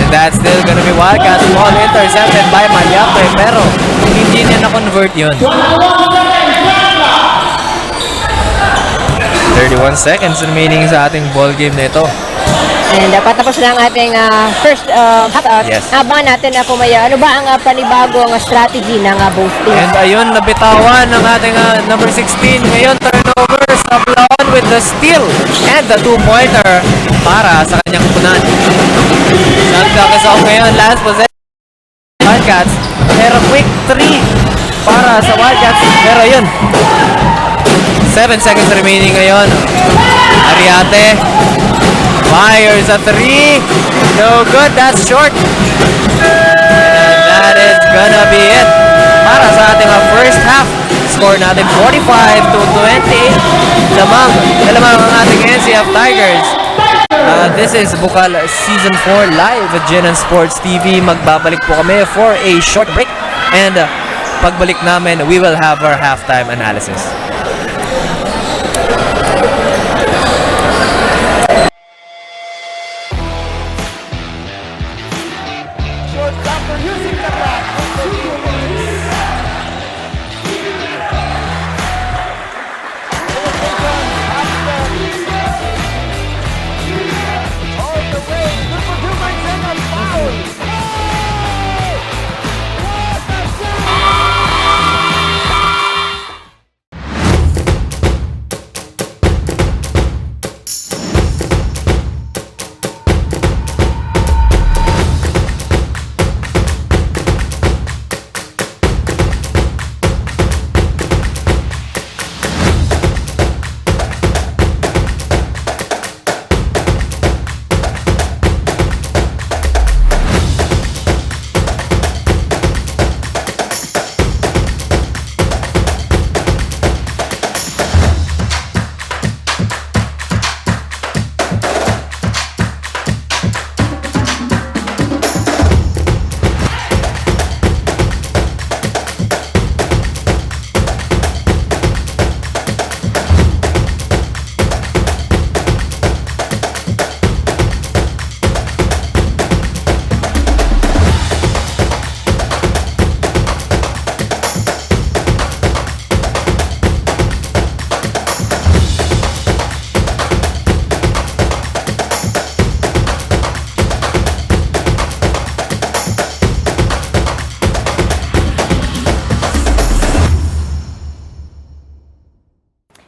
And that's still gonna be Wildcats ball, intercepted by Maliapre, pero hindi niya na-convert yun. 31 seconds remaining sa ating ball game na ito. And patapos na ang ating first half. Yes. Abangan natin na kung may ano ba ang panibagong strategy ng both teams. And ayun, nabitawan ng ating number 16. Ngayon, turnover sa Blaon with the steal and the 2-pointer para sa kanyang kunan. Nagkakasok ngayon, last possession Wildcats. Pero quick 3 para sa Wildcats. Pero yun, 7 seconds remaining ngayon. Ariate fires a 3. No good, that's short. And that is gonna be it para sa ating first half. Score natin 45-28. Lamang ang ating NCF Tigers. This is Bucal Season 4 live at GNN Sports TV. Magbabalik po kami for a short break. And pagbalik namin, we will have our halftime analysis.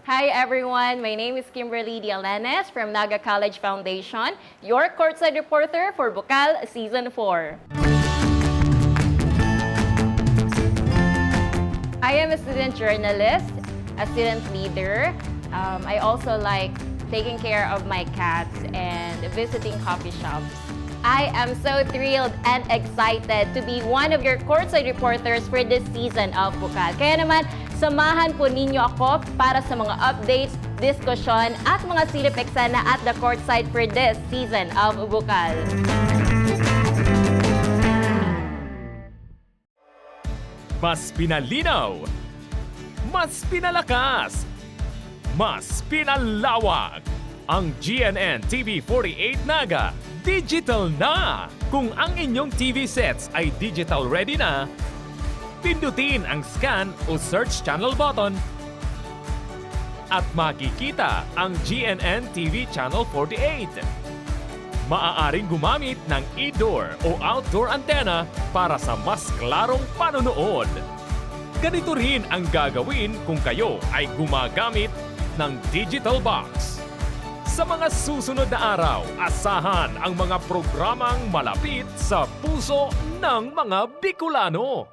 Hi everyone, my name is Kimberly Dialenes from Naga College Foundation, your courtside reporter for Bucal Season 4. I am a student journalist, a student leader. I also like taking care of my cats and visiting coffee shops. I am so thrilled and excited to be one of your courtside reporters for this season of Bucal. Kaya naman, samahan po ninyo ako para sa mga updates, diskusyon at mga silip eksena at the courtside for this season of Bucal. Mas pinalinaw, mas pinalakas, mas pinalawak. Ang GNTV-48 Naga, digital na! Kung ang inyong TV sets ay digital ready na, pindutin ang scan o search channel button at makikita ang GNN TV Channel 48. Maaaring gumamit ng indoor o outdoor antenna para sa mas klarong panonood. Ganito rin ang gagawin kung kayo ay gumagamit ng digital box. Sa mga susunod na araw, asahan ang mga programang malapit sa puso ng mga Bicolano.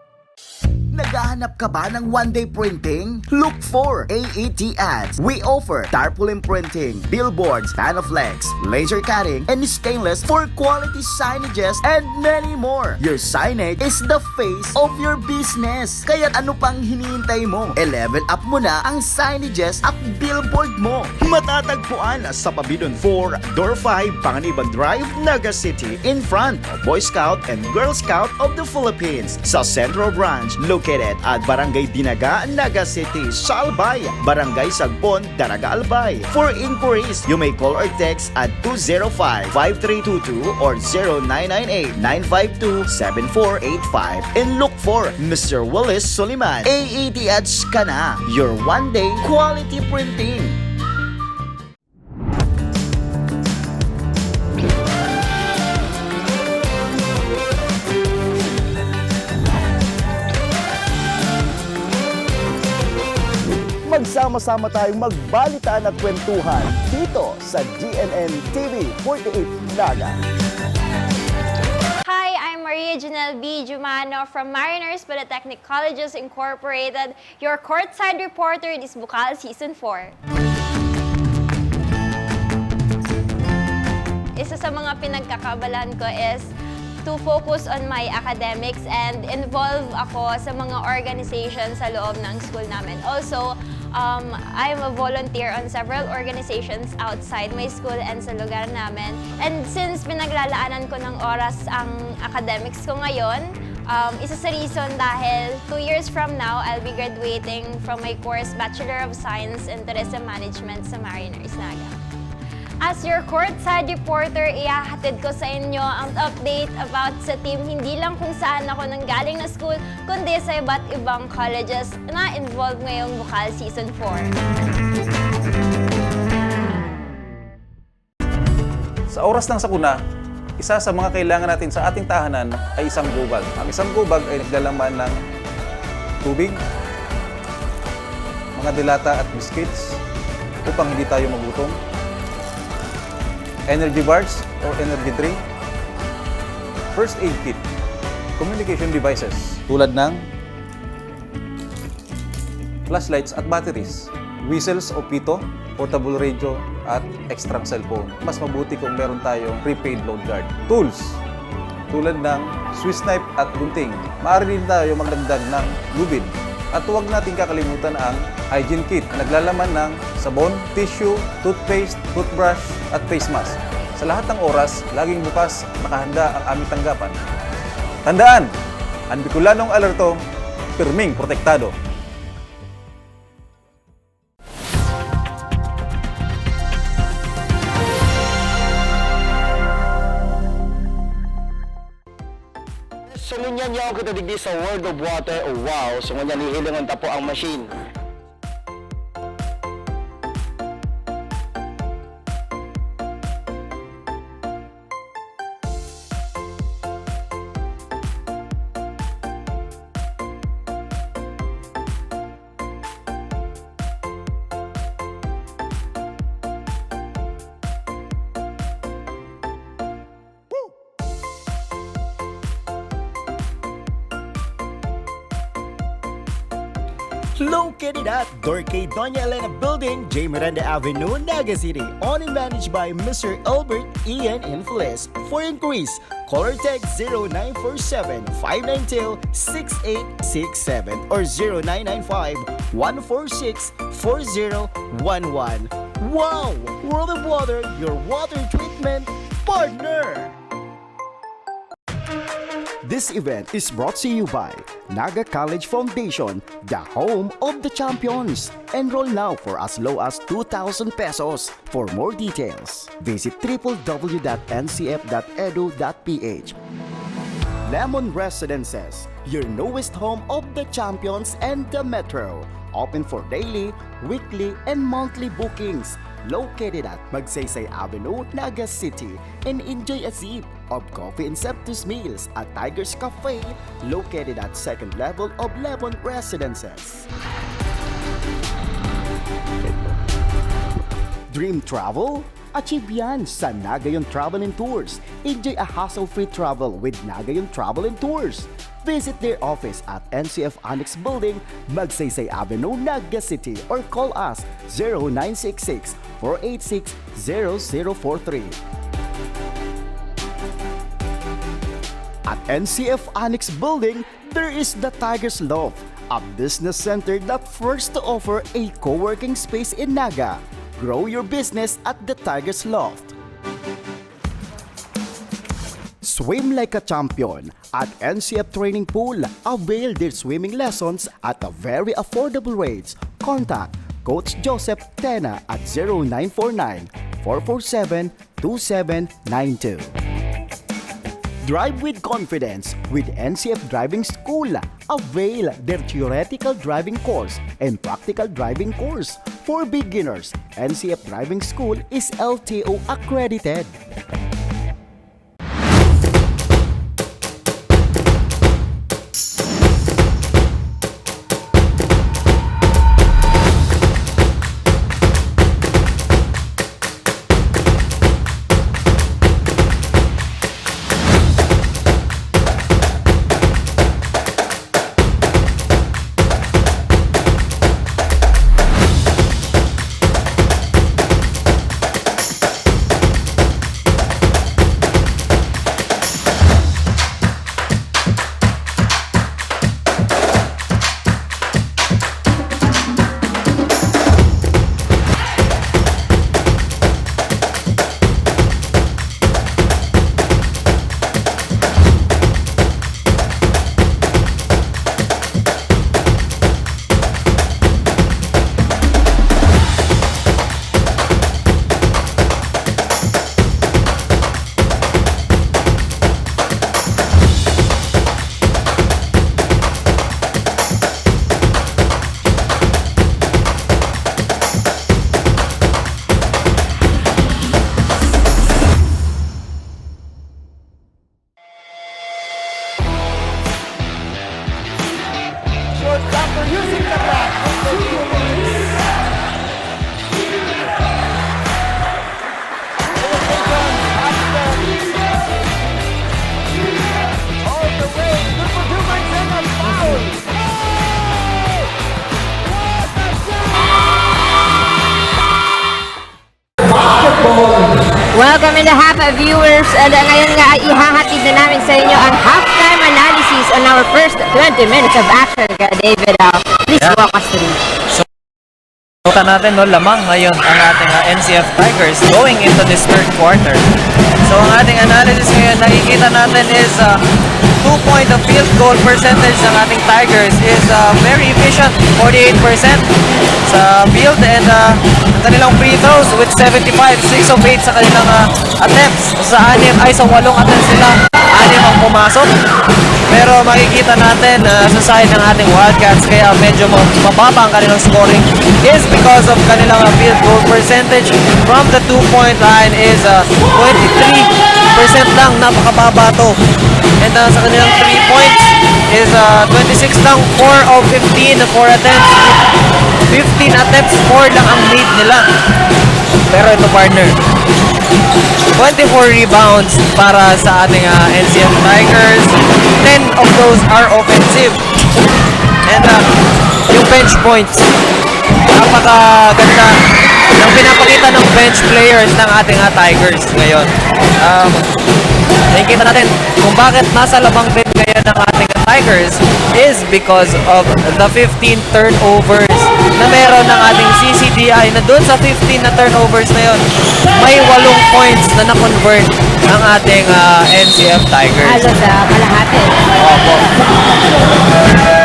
Naghahanap ka ba ng one-day printing? Look for AET Ads. We offer tarpaulin printing, billboards, panoflex, laser cutting, and stainless for quality signages and many more. Your signage is the face of your business. Kaya ano pang hinihintay mo? I-level up mo na ang signages at billboard mo. Matatagpuan sa Pabidon 4, Door 5, Panganiban Drive, Naga City, in front of Boy Scout and Girl Scout of the Philippines. Sa Central Branch, located at Barangay Dinaga, Naga City, Salbay, Barangay Sagpon, Daraga Albay. For inquiries, you may call or text at 205-5322 or 0998-952-7485 and look for Mr. Willis Soliman. AET Ads ka na, your one-day quality printing. magsama-sama tayong magbalitaan at kwentuhan dito sa GNTV-Naga. Hi, I'm Maria Janelle B. Jumano from Mariners Polytechnic Colleges Incorporated, your courtside reporter this Bucal Season 4. Isa sa mga pinagkakabalan ko is to focus on my academics and involve ako sa mga organizations sa loob ng school namin. Also, I'm a volunteer on several organizations outside my school and sa lugar namin. And since pinaglalaanan ko ng oras ang academics ko ngayon, isa sa reason dahil 2 years from now, I'll be graduating from my course Bachelor of Science in Tourism Management sa Mariners Naga. As your courtside reporter, ihahatid ko sa inyo ang update about sa team hindi lang kung saan ako nanggaling na school, kundi sa iba't ibang colleges na involved ngayong Bucal Season 4. Sa oras ng sakuna, isa sa mga kailangan natin sa ating tahanan ay isang gubag. Ang isang gubag ay naglalaman ng tubig, mga dilata at biscuits upang hindi tayo magutom, energy bars or energy drink, first aid kit, communication devices tulad ng flashlights at batteries, whistles o pito, portable radio at extra cellphone. Mas mabuti kung meron tayong prepaid load guard. Tools tulad ng Swiss knife at gunting. Maaari din tayo magdagdag ng lubid. At huwag natin kakalimutan ang hygiene kit na naglalaman ng sabon, tissue, toothpaste, toothbrush at face mask. Sa lahat ng oras, laging bukas nakahanda ang aming tanggapan. Tandaan, ang Bicolanong alerto, pirming protektado. Sumunyan niya ako kitadigdi sa World of Water. Oh, wow! Sumunyan hihilingon tapo ang machine. Located at Dorque Doña Elena Building, J. Miranda Avenue, Naga City. Owned and managed by Mr. Albert Ian Infles. For inquiries, call or text 0947-592-6867 or 0995-146-4011. Wow! World of Water, your water treatment partner! This event is brought to you by Naga College Foundation, the home of the champions. Enroll now for as low as 2,000 pesos. For more details, visit www.ncf.edu.ph. Lemon Residences, your newest home of the champions and the metro. Open for daily, weekly, and monthly bookings. Located at Magsaysay Avenue, Naga City, and enjoy a sip of coffee and Septus meals at Tiger's Cafe, located at second level of Lemon Residences. Dream Travel? Achieve yan sa Nagayon Travel and Tours. Enjoy a hassle-free travel with Nagayon Travel and Tours. Visit their office at NCF Annex Building, Magsaysay Avenue, Naga City, or call us 0966-486-0043. At NCF Annex Building, there is the Tiger's Loft, a business center that first to offer a co-working space in Naga. Grow your business at the Tiger's Loft. Swim like a champion at NCF Training Pool. Avail their swimming lessons at a very affordable rates. Contact Coach Joseph Tena at 0949-447-2792. Drive with confidence with NCF Driving School. Avail their theoretical driving course and practical driving course. For beginners, NCF Driving School is LTO accredited. Welcome in the half viewers. Ngayon nga ay ihahatid na namin sa inyo ang halftime analysis on our first 20 minutes of action. David, please walk us through. Nota natin, no, lamang ngayon ang ating NCF Tigers going into this third quarter. So ang ating analysis ngayon, nakikita natin is 2-point field goal percentage ng ating Tigers is very efficient, 48% sa field, and ang kanilang free throws with 75, 6 of 8 sa kanilang attempts. Sa 8 attempts sila, 6 ang pumasok. Pero makikita natin sa side ng ating Wildcats, kaya medyo mababa ang kanilang scoring is because of kanilang field goal percentage from the 2-point line is 23% lang, napakababa to. And sa kanilang 3 points is 26 lang, 4 of 15 for attempts. 15 attempts, 4 lang ang lead nila. Pero ito, partner, 24 rebounds para sa ating NCF Tigers. 10 of those are offensive. And yung bench points, napakaganda ng pinapakita ng bench players ng ating Tigers ngayon. Nakikita natin kung bakit nasa labang din ngayon ng ating Tigers is because of the 15 turnovers na meron ng ating CCDI, na doon sa 15 na turnovers na yun, may 8 points na na-convert ang ating NCF Tigers. Halos kalahati. Opo.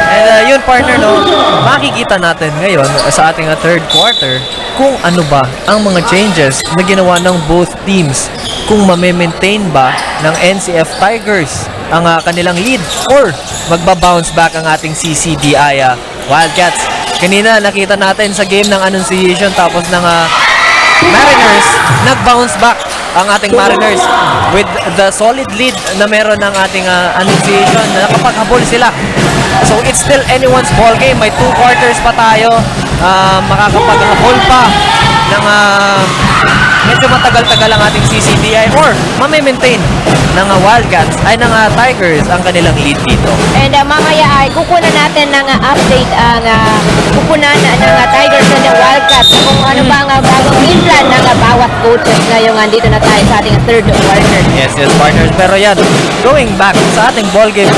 And yun, partner, no, makikita natin ngayon sa ating third quarter kung ano ba ang mga changes na ginawa ng both teams, kung mame-maintain ba ng NCF Tigers ang kanilang lead or magba-bounce back ang ating CCDI Wildcats. Kanina nakita natin sa game ng Annunciation tapos ng Mariners, nag-bounce back ang ating Mariners with the solid lead na meron ng ating Annunciation, na nakapaghabol sila. So it's still anyone's ball game. May 2 quarters pa tayo, makakapaghabol pa ng medyo matagal-tagal ang ating CCDI or mame-maintain ng Wildcats ay ng Tigers ang kanilang lead dito. And mamaya ay kukunan natin ng update ang kukunan ng Tigers and the Wildcats kung ano ba ang bagong game plan ng bawat coaches ngayong dito na tayo sa ating third quarter. Yes, partners. Pero yan, going back sa ating ball game,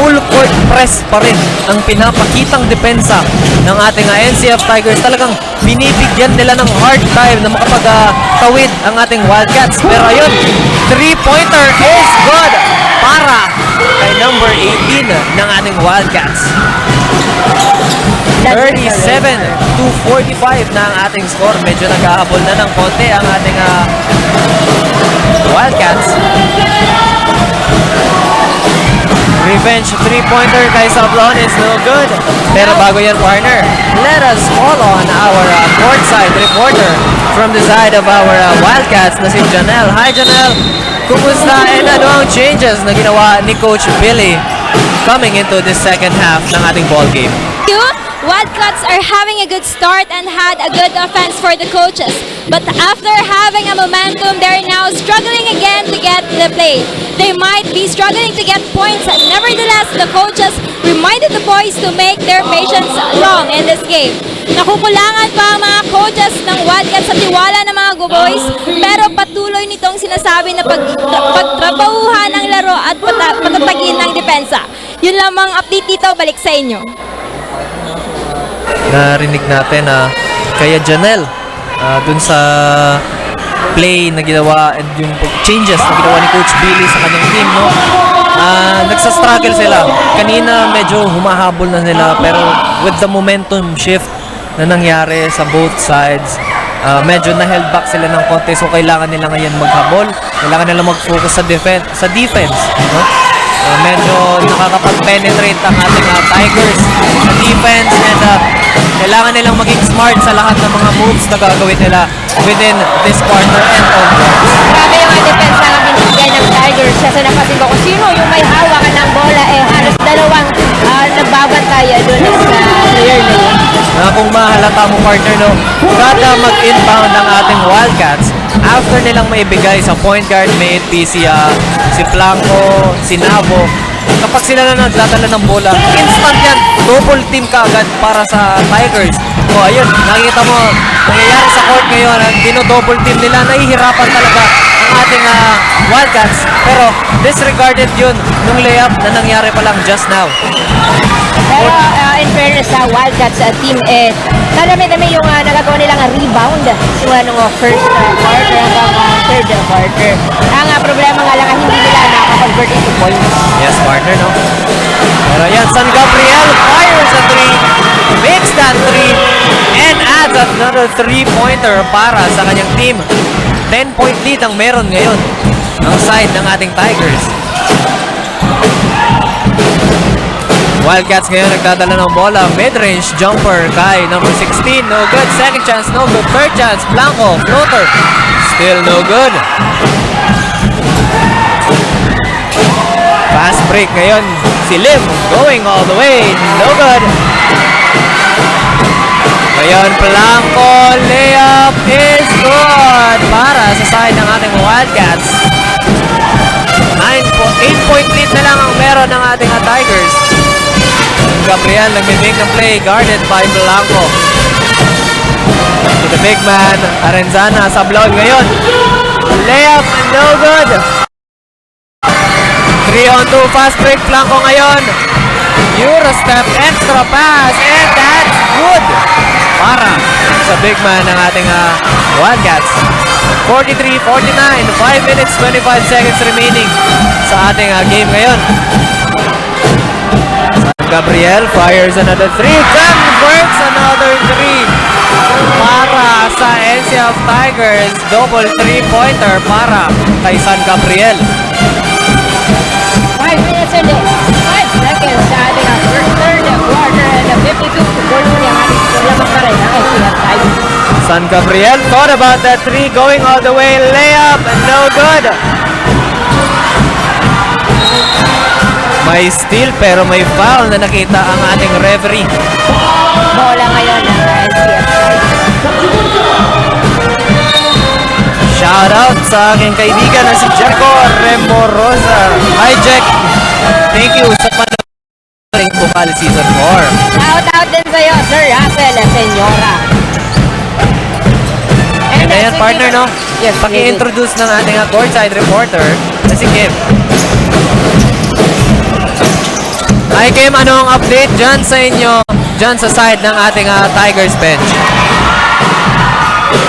full court press pa rin ang pinapakitang depensa ng ating NCF Tigers. Talagang binibigyan nila ng hard time na makapag-tawid ang ating Wildcats. Pero ayun, 3-pointer is good para kay number 18 ng ating Wildcats. 37-45 na ang ating score. Medyo naghahabol na ng konti ang ating Wildcats. Revenge 3-pointer kay Sablon is no good. Pero bago yan, partner, let us call on our courtside reporter from the side of our Wildcats na si Janelle. Hi, Janelle! Kumusta and ano ang changes na ginawa ni Coach Billy coming into this second half ng ating ball game? Wildcats are having a good start and had a good offense for the coaches. But after having a momentum, they're now struggling again to get the play. They might be struggling to get points. Nevertheless, the coaches reminded the boys to make their patience long in this game. Nakukulangan pa ang mga coaches ng Wildcats sa tiwala ng mga boys, pero patuloy nitong sinasabi na pagtrabahuhan ng laro at patatagin ng depensa. Yun lamang update dito, balik sa inyo. Narinig natin kaya Janelle dun sa play na ginawa and yung changes na ginawa ni Coach Billy sa kanyang team, no? Nagsa-struggle sila. Kanina medyo humahabol na sila, pero with the momentum shift na nangyari sa both sides, medyo na-held back sila ng konti. So kailangan nila ngayon maghabol, kailangan nila mag-focus sa defense, no? Medyo nakakapag-penetrate ang ating Tigers sa defense, and kailangan nilang maging smart sa lahat ng mga moves na gagawin nila within this quarter and onwards. Grabe yung depensa na binigay ng Tigers kasi napansin ko kung sino yung may hawakan ng bola, halos dalawang nagbabantay doon sa kung mahalata mo partner, no, kada mag-inbound ng ating Wildcats, after nilang maibigay sa point guard, may it be si Blanco, si Navo, kapag sila na nagdadala ng bola, instant yan, double team kaagad para sa Tigers. O ayun, nakikita mo, nangyayari sa court ngayon, dino-double team nila, nahihirapan talaga ang ating Wildcats, pero disregarded yun nung layup na nangyari pa lang just now. Pero in fairness sa Wildcats team, nadami-dami yung nagagawa nilang rebound simula nung first quarter hanggang third quarter. Ang problema nga lang hindi nila nakaka-convert into points. Yes, partner, no? Pero yan, San Gabriel fires a 3, makes that 3, and adds another 3-pointer para sa kanyang team. 10-point lead ang meron ngayon ang side ng ating Tigers. Wildcats ngayon nagdadala ng bola. Mid-range jumper kay number 16. No good. Second chance. No good. Third chance. Blanco. Floater. Still no good. Fast break ngayon. Si Lim going all the way. No good. Ngayon, Blanco. Layup is good para sa side ng ating Wildcats. 8-point lead na lang ang meron ng ating Tigers. Gabriel nag-make ng play, guarded by Blanco. To the big man, Arenzana sa blood ngayon. Layup, no good. 3-on-2, fast break, Blanco ngayon. Eurostep, extra pass, and that's good. Para sa big man ng ating Wildcats. 43-49, 5 minutes, 25 seconds remaining sa ating game ngayon. Gabriel fires another 3, converts another 3 para sa NCF Tigers. Double 3-pointer para kay San Gabriel. 5 minutes and 5 seconds sa ating third quarter and 52 to 40 ang ating lamang pa rin ang NCF Tigers. San Gabriel thought about that 3 going all the way, layup, no good. May steal pero may foul na nakita ang ating referee. Bola ngayon ng NCF Tigers. Shout out sa aking kaibigan na si Jericho Remorosa. Hi Jack, thank you sa panonood ng Bucal Season 4. Shout out din sa'yo, Sir Russell Senyora. And ayan partner, no? Yes, paki-introduce ng ating courtside reporter na si Kim. Hi Kim, ano ang update dyan sa inyo, dyan sa side ng ating Tigers bench?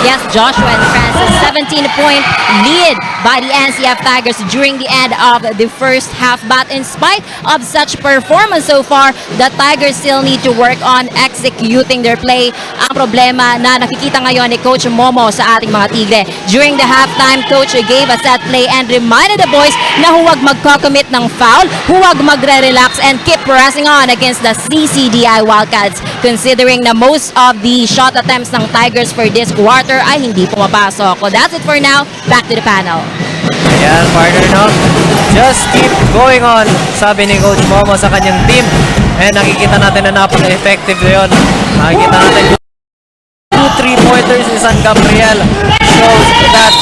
Yes, Joshua and Francis, 17-point lead by the NCF Tigers during the end of the first half. But in spite of such performance so far, the Tigers still need to work on executing their play. Ang problema na nakikita ngayon ni Coach Momo sa ating mga Tigre. During the halftime, Coach gave a set play and reminded the boys na huwag magko-commit ng foul, huwag magre-relax and keep pressing on against the CCDI Wildcats. Considering na most of the shot attempts ng Tigers for this quarter ay hindi pumapasok. So that's it for now. Back to the panel. Ayan, partner, no? Just keep going on, sabi ni Coach Momo sa kanyang team. And nakikita natin na napaka-effective yun. Nakikita natin 2 3-pointers ni San Gabriel. Shows that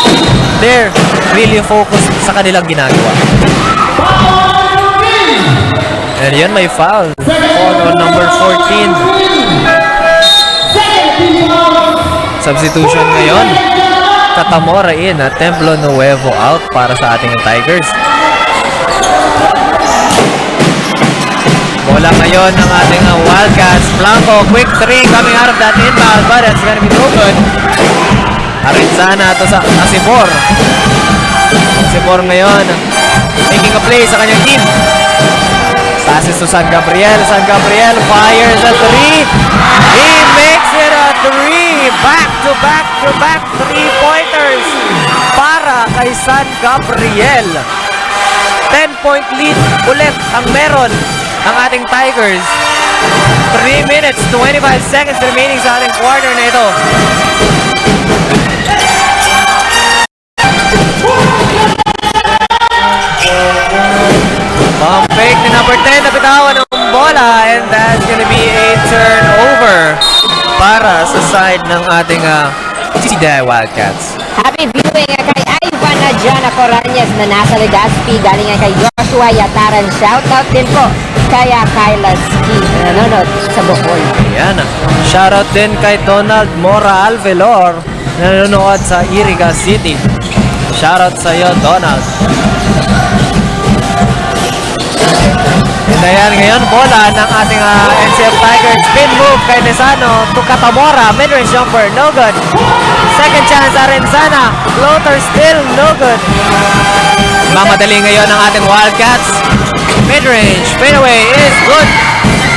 they're really focused sa kanilang ginagawa. And yun, may foul. Foul on number 14. Substitution ngayon. Catamora in at Templo Nuevo out para sa ating Tigers. Bola ngayon ng ating Wildcats. Blanco, quick 3 coming out of that inbound, but it's gonna be no good. Arenzana to sa Asibor. Asibor ngayon making a play sa kanyang team. Passes to San Gabriel. San Gabriel fires a 3. He makes it a 3. Back-to-back 3-pointers para kay San Gabriel. 10-point lead ulit ang meron ang ating Tigers. 3 minutes, 25 seconds remaining sa ating quarter na ito. Pump fake ni number 10, napitawan ng bola, and that's gonna be a turnover side ng ating CCDI Wildcats. Happy viewing kay Ivan Jana Coranyes na nasa Legazpi. Galing nga kay Joshua Yataran. Shoutout din po kay Kyla Ski na nanonood sa Bohol. Ayan. Shoutout din kay Donald Mora Alvelor na nanonood sa Iriga City. Shoutout sa iyo, Donald. And ayan ngayon, bola ng ating NCF Tigers. Spin move kay Lesano to Katamora. Mid-range jumper, no good. Second chance, Arenzana. Floater still, no good. Mamadali ngayon ang ating Wildcats. Mid-range, fadeaway is good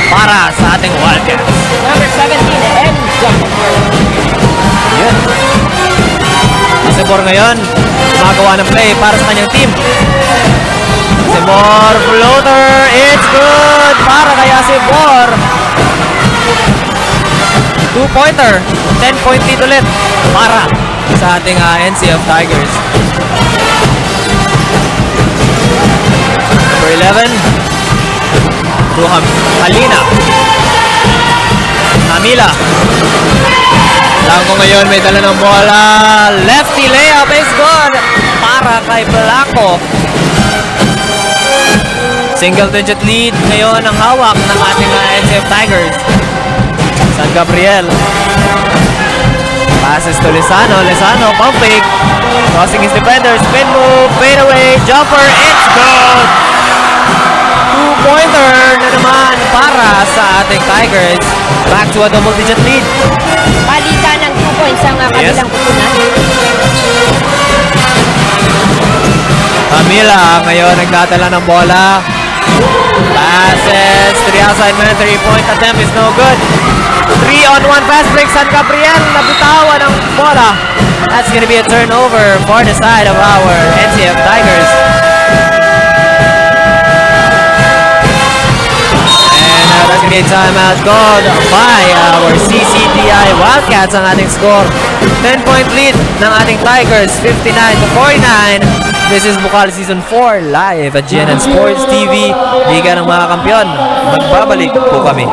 para sa ating Wildcats. Number 17, and jumper. Yun. Asibor ngayon, gumagawa ng play para sa kanyang team. Asibor, floater, it's good para kay Asibor. 2-pointer, 10-point lead ulit para sa ating NCF Tigers. Number 11, to Halina. Hamila. Langko ngayon, may dala ng bola. Lefty layup is good para kay Blanco. Single digit lead ngayon ang hawak ng ating NCF Tigers. San Gabriel. Passes to Lesano. Lesano, pump fake. Crossing his defender. Spin move. Fade away. Jumper. It's good. 2-pointer na naman para sa ating Tigers. Back to a double digit lead. Palitan ng 2 points ang kabilang kupunan. Camila ngayon nagdadala ng bola. Passes to the outside man. 3-point attempt is no good. 3-on-1 fast break. San Gabriel nabitawan ng bola. That's gonna be a turnover for the side of our NCF Tigers. That's gonna be a timeout called by our CCDI Wildcats ang ating score. 10-point lead ng ating Tigers, 59-49. This is Bucal Season 4 live at GNN Sports TV. Liga ng mga Kampiyon. Magbabalik po kami.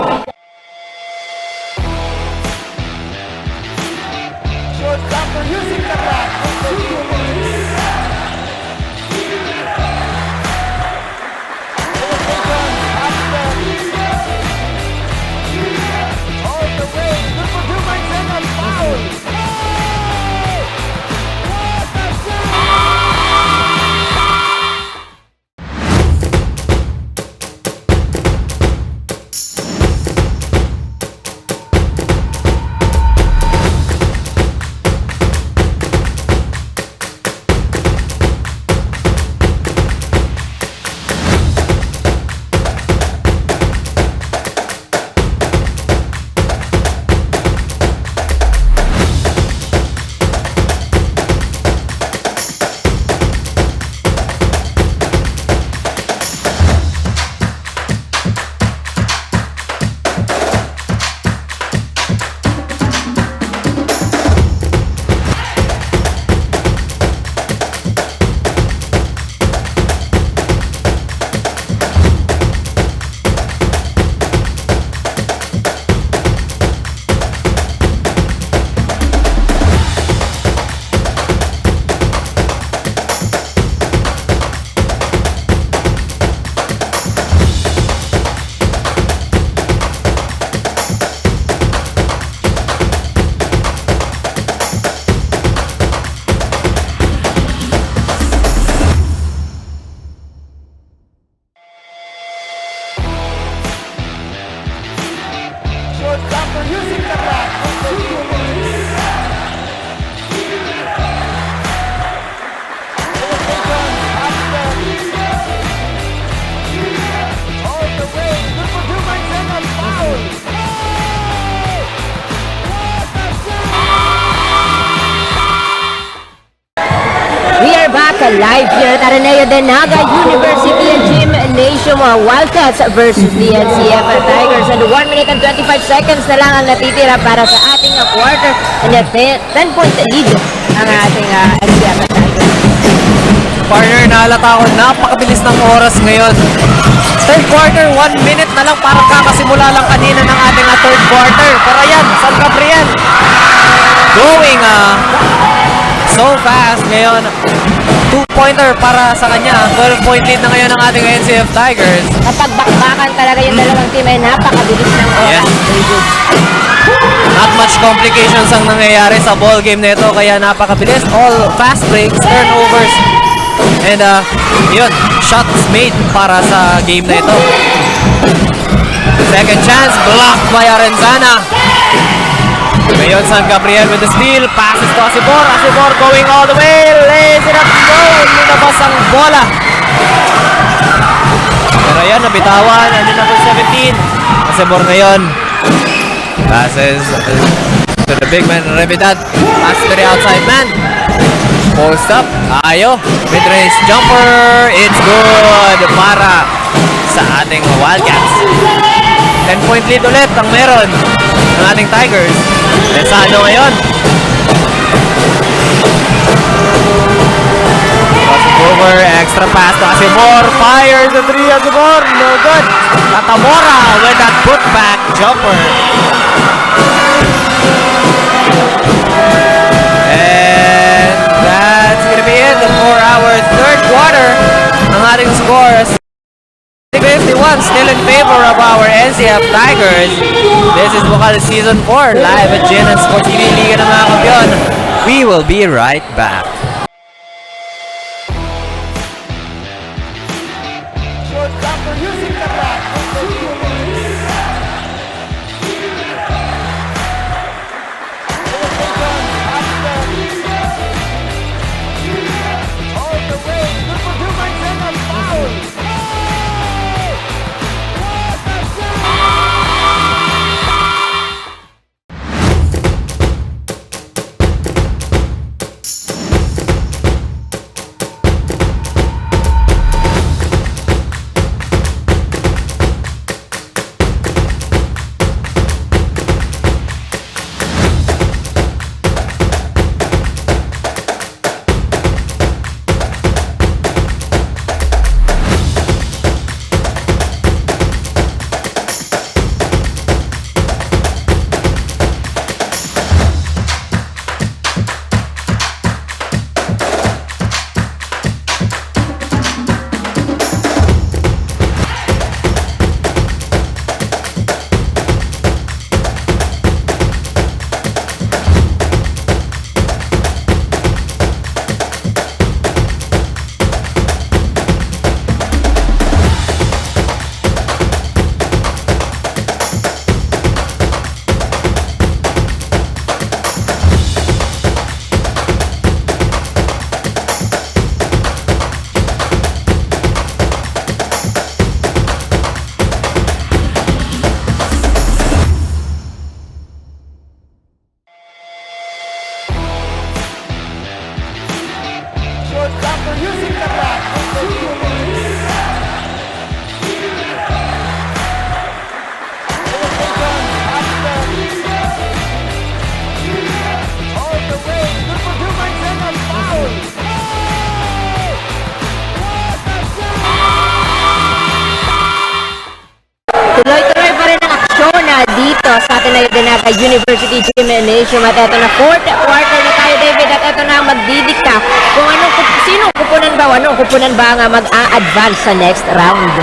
Live here at GNTV-Naga University and Gymnasium Wildcats versus the NCF Tigers, and 1 minute and 25 seconds na lang ang natitira para sa ating quarter, and 10-point lead ang ating NCF Tigers. Partner, nahalata ko, napakabilis ng oras ngayon. Third quarter, 1 minute na lang, parang kakasimula lang kanina ng ating third quarter. Pero ayan, San Gabriel going so fast ngayon. 2-pointer para sa kanya. 12-point lead na ngayon ng ating NCF Tigers. Kapag bakbakan talaga yung dalawang team ay napakabilis ng oras. Yes. Not much complications ang nangyayari sa ball game na ito, kaya napakabilis. All fast breaks, turnovers, and yun, shots made para sa game na ito. Second chance, blocked by Arenzana. Ngayon, San Gabriel with the steal, passes to Asibor. Asibor going all the way, lays it up, goal. Linabas ang bola. Pero yan, nabitawan. Ano na po 17. Asibor ngayon. Passes to the big man, Revidad. Pass to the outside man. Post up, Ayo. Mid-range jumper. It's good para sa ating Wildcats. 10-point lead ulit ang meron ng ating Tigers. Lesano ngayon. Over, extra pass to Asibor. Fires the 3, Asibor. No good. Tatamora with that putback jumper. And that's gonna be it for our third quarter. Ang ating scores 51, still in favor of our NCF Tigers. This is Bucal Season 4, live at GNTV Sports TV, Liga ng mga Kampiyon. We will be right back. Tuloy-tuloy pa rin ang aksyon dito sa atin na Naga University Gymnasium. At eto na, fourth quarter na tayo, David. At eto na ang magdidikta kung sino kupunan ba ang mag-a-advance sa next round.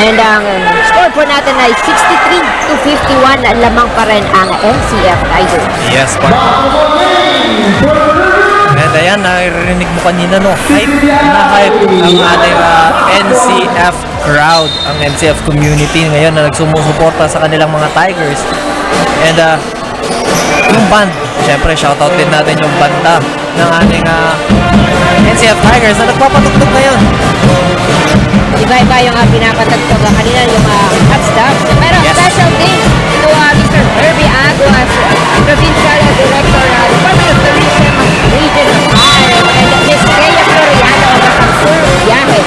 And ang score po natin ay 63-51. Lamang pa rin ang NCF Tigers. Yes, and ayan, naririnig mo kanina, no? Hype na hype ang ating NCF crowd, ang NCF community ngayon na nagsumusuporta sa kanilang mga Tigers. And yung band, syempre shoutout din natin yung banda ng ating NCF Tigers na nagpapatugtog ngayon. Iba-iba yung pinapatagtog kanina, yung hot stuffs. Pero yes, special thanks to Mr. Herbie Aguas, Provincial Director ng Department of Tourism Region 5, and Ms. Kaya Floriano of the Capsur Biyahe.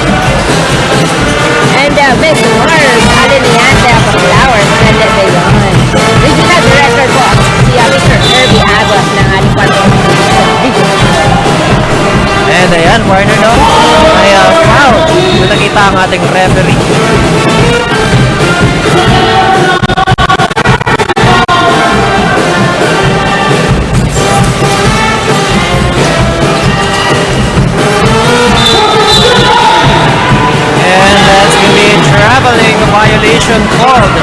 And Ms. Mars Aliniante of the Flowers and Beyond. Regional Director po si Mr. Herbie Aguas ng Department of Tourism Region 5. And ayan, ating referee. And that's going to be a traveling violation called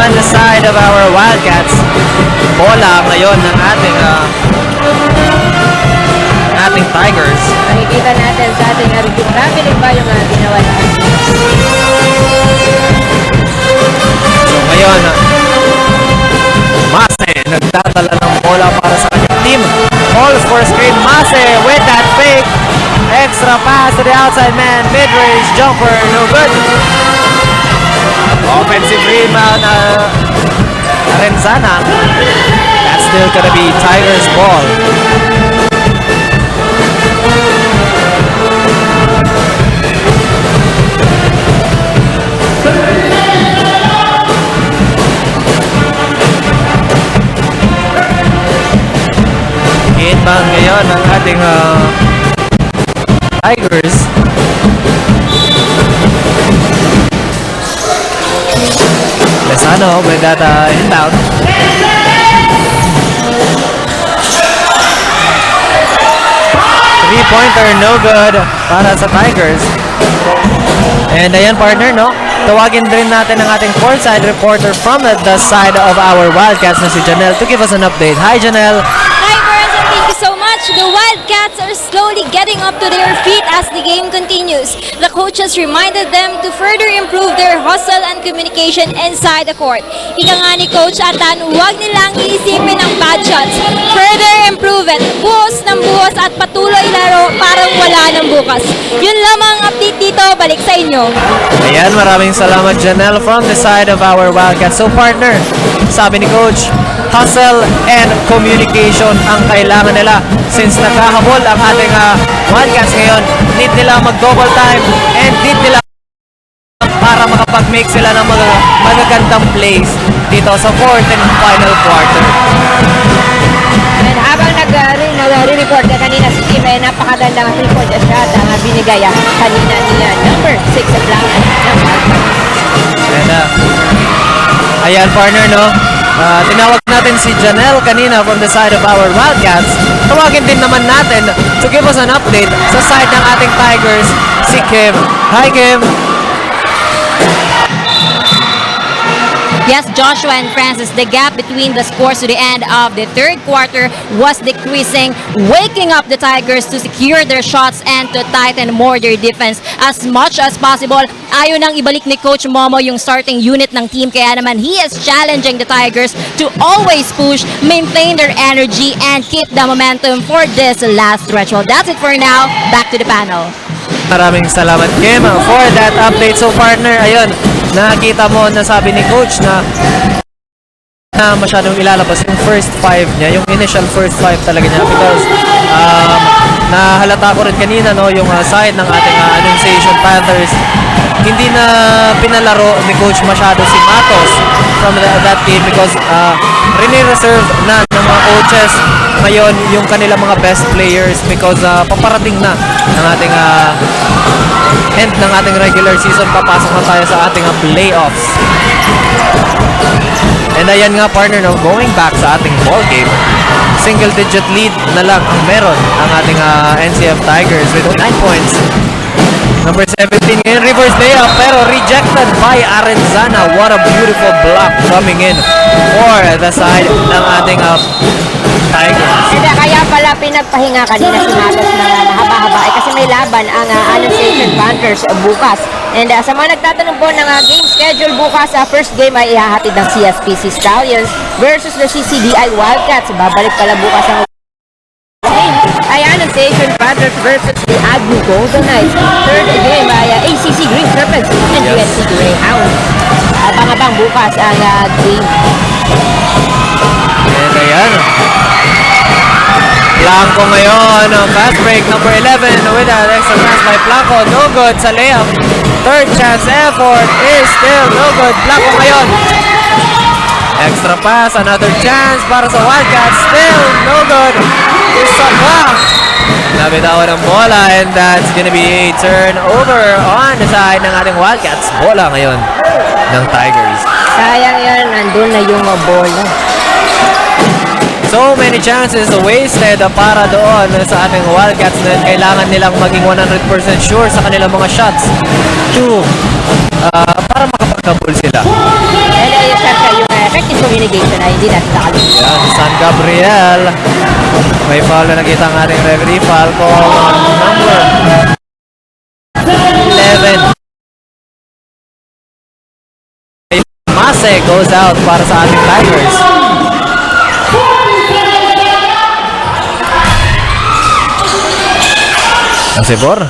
on the side of our Wildcats. Bola ngayon ng ating Tigers. Nakikita natin sa ating review. Traveling ba yung ginawa natin? So ngayon, Mase nagdadala ng bola para sa kanyang team. Calls for screen. Mase with that fake. Extra pass to the outside man. Mid-range jumper. No good. Offensive rebound. Arenzana. That's still gonna be Tigers ball. Inbound ngayon ang ating Tigers. Lesano with that inbound. Three-pointer, no good para sa Tigers. And ayan partner, no? Tawagin rin natin ang ating courtside reporter from the side of our Wildcats na si Janelle to give us an update. Hi Janelle! Hi, Burns, and thank you so much. The Wildcats are slowly getting up to their feet as the game continues. The coaches reminded them to further improve their hustle and communication inside the court. Ika nga ni Coach Atan, huwag nilang iisipin ang bad shots. Further improve it. Buhos ng buhos at patuloy laro parang wala ng bukas. Yun lamang update dito. Balik sa inyo. Ayan, maraming salamat Janelle from the side of our Wildcats. So partner, sabi ni Coach, hustle and communication ang kailangan nila since nakahabol ang ating Wildcats ngayon. Need nila mag-double time and need nila para makapag-make sila ng mga magagandang plays dito sa fourth and final quarter. And habang nag-report ka kanina si Kim, napakagandang 3-point shot ang binigay kanina niya. Number 6 at lang ng Wildcats. And ayan partner, no? Tinawag natin si Janelle kanina from the side of our Wildcats. Tawagin din naman natin to give us an update sa side ng ating Tigers, si Kim. Hi Kim! Yes, Joshua and Francis, the gap between the scores to the end of the third quarter was decreasing, waking up the Tigers to secure their shots and to tighten more their defense as much as possible. Ayaw nang ibalik ni Coach Momo yung starting unit ng team, kaya naman he is challenging the Tigers to always push, maintain their energy, and keep the momentum for this last stretch. Well, that's it for now. Back to the panel. Maraming salamat Kim for that update. So partner, ayun, nakita mo na sabi ni Coach na masyadong ilalabas yung first five niya, yung initial first five talaga niya because nahalata ko rin kanina, no, yung side ng ating Annunciation Panthers, hindi na pinalaro ni Coach masyado si Matos from that team because rini-reserve na ng mga coaches ngayon yung kanilang mga best players because paparating na ng ating end ng ating regular season, papasok na tayo sa ating playoffs. And ayan nga partner, no, going back sa ating ball game, single digit lead na lang ang meron ang ating NCF Tigers with 9 points. Number 17 ngayon, reverse layup pero rejected by Arenzana. What a beautiful block coming in for the side ng ating Tigers. Kaya pala pinagpahinga kanina si Matos na haba-haba kasi may laban ang Annunciation Panthers bukas. And sa mga nagtatanong po ng game schedule bukas, first game ay ihahatid ng CSPC Stallions versus the CCDI Wildcats. Babalik pala bukas ang ay Annunciation Panthers versus the Agnew Golden Knights. Third game ay ACC Green Serpents and UNC Greyhounds. Abang-abang bukas ang game. And ayan, Blanco ngayon, fast break number 11 with an extra pass by Blanco, no good sa layup. Third chance effort is still no good. Blanco ngayon, extra pass, another chance para sa Wildcats, still no good. Isa pa Nabitawan ng bola and that's gonna be a turnover on the side ng ating Wildcats. Bola ngayon ng Tigers. Sayang yan, nandun na yung bola. So many chances wasted para doon sa ating Wildcats na kailangan nilang maging 100% sure sa kanilang mga shots to para makapagkabul sila. And syempre yung effective communication ay hindi natin nakalimutan. Yan, San Gabriel. May foul na nakita ang ating referee. Foul call on number 11. Mase goes out para sa ating Tigers. Ang Sibor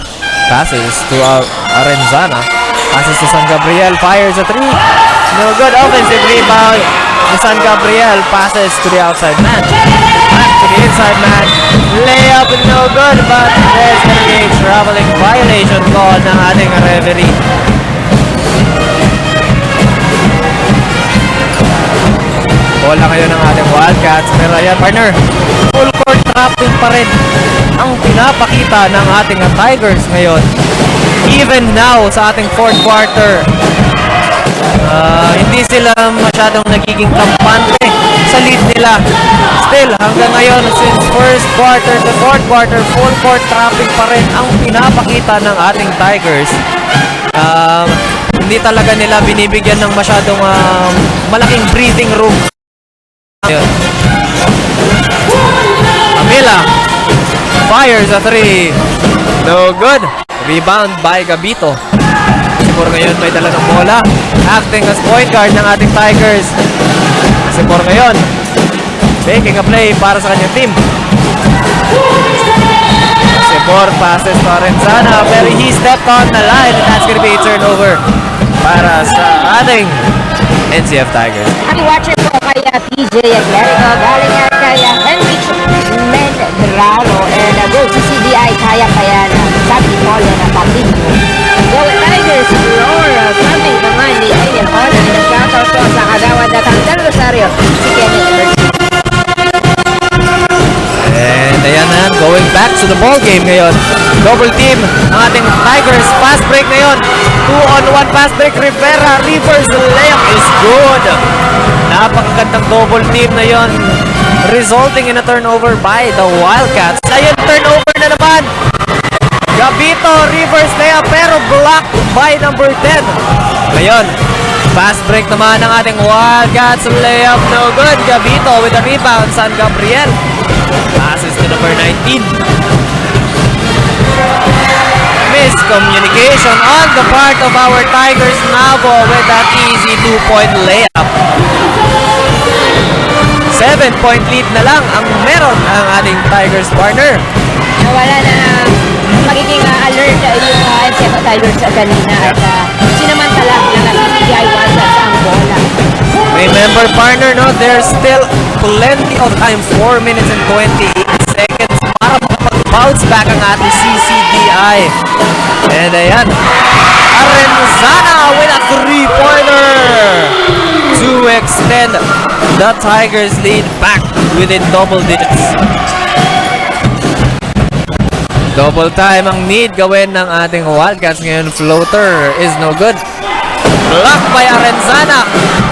passes to Arenzana. Passes to San Gabriel. Fires a 3. No good. Offensive rebound. To San Gabriel. Passes to the outside man. Back to the inside man. Layup no good. But there's gonna be a traveling violation call ng ating referee. Bola ngayon ng ating Wildcats. Pero ayan, partner, full court trapping pa rin ang pinapakita ng ating Tigers ngayon. Even now, sa ating fourth quarter, hindi sila masyadong nagiging kampante sa lead nila. Still, hanggang ngayon, since first quarter to fourth quarter, full court trapping pa rin ang pinapakita ng ating Tigers. Hindi talaga nila binibigyan ng masyadong malaking breathing room. Ayun. Camila fires a 3. No good. Rebound by Gabito. Sipor ngayon may dala ng bola. Acting as point guard ng ating Tigers. Sipor ngayon making a play para sa kanyang team. Sipor passes to Arenzana, pero he stepped on the line and that's gonna be a turnover para sa ating NCF Tigers. Ang watcher po kay TJ Atletico, galing nga kay Henrich Mendrano, and goes to CDI kaya na sabi ko na patinyo. Go Tigers, Laura, coming naman ni Ariel Ona, and nag-shoutout po sa kagawad na Del Rosario, si Kenneth. And ayan na, going back to the ball game ngayon. Double team ang ating Tigers. Fast break ngayon. 2-on-1 fast break. Rivera, reverse layup is good. Napakagandang double team na yon, resulting in a turnover by the Wildcats. Ayun, turnover na naman. Gabito, reverse layup, pero blocked by number 10. Ngayon, fast break naman ng ating Wildcats. Layup, no good. Gabito with a rebound. San Gabriel passes to number 19. Miscommunication on the part of our Tigers. Navo with that easy 2-point layup. 7-point lead na lang ang meron ang ating Tigers partner. Wala na magiging alert yung NCF Tigers kanina at sinamantala ng CDI Wildcats ang bola. Remember partner, no, there's still plenty of time, 4 minutes and 28 seconds para makapag-bounce back ang ating CCDI. And ayan, Arenzana with a 3-pointer to extend the Tigers lead back within double digits. Double time ang need gawin ng ating Wildcats ngayon. Floater is no good. Blocked by Arenzana.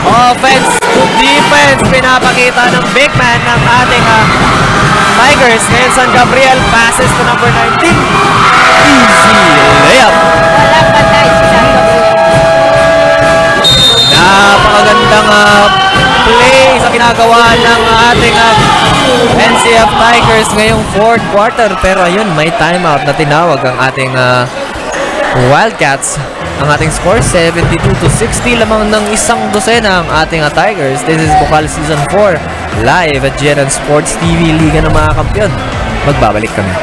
Offense to defense. Pinapakita ng big man ng ating Tigers. Ngayon San Gabriel passes to number 19. Easy layup. Walang patay si San Gabriel. Napakagandang play sa ginagawa ng ating NCF Tigers ngayong fourth quarter. Pero ayun, may timeout na tinawag ang ating Wildcats. Ang ating score 72-60, lamang ng isang dosena ang ating Tigers. This is Bucal Season 4 live at GNTV Sports TV, Liga ng mga Kampiyon. Magbabalik kami.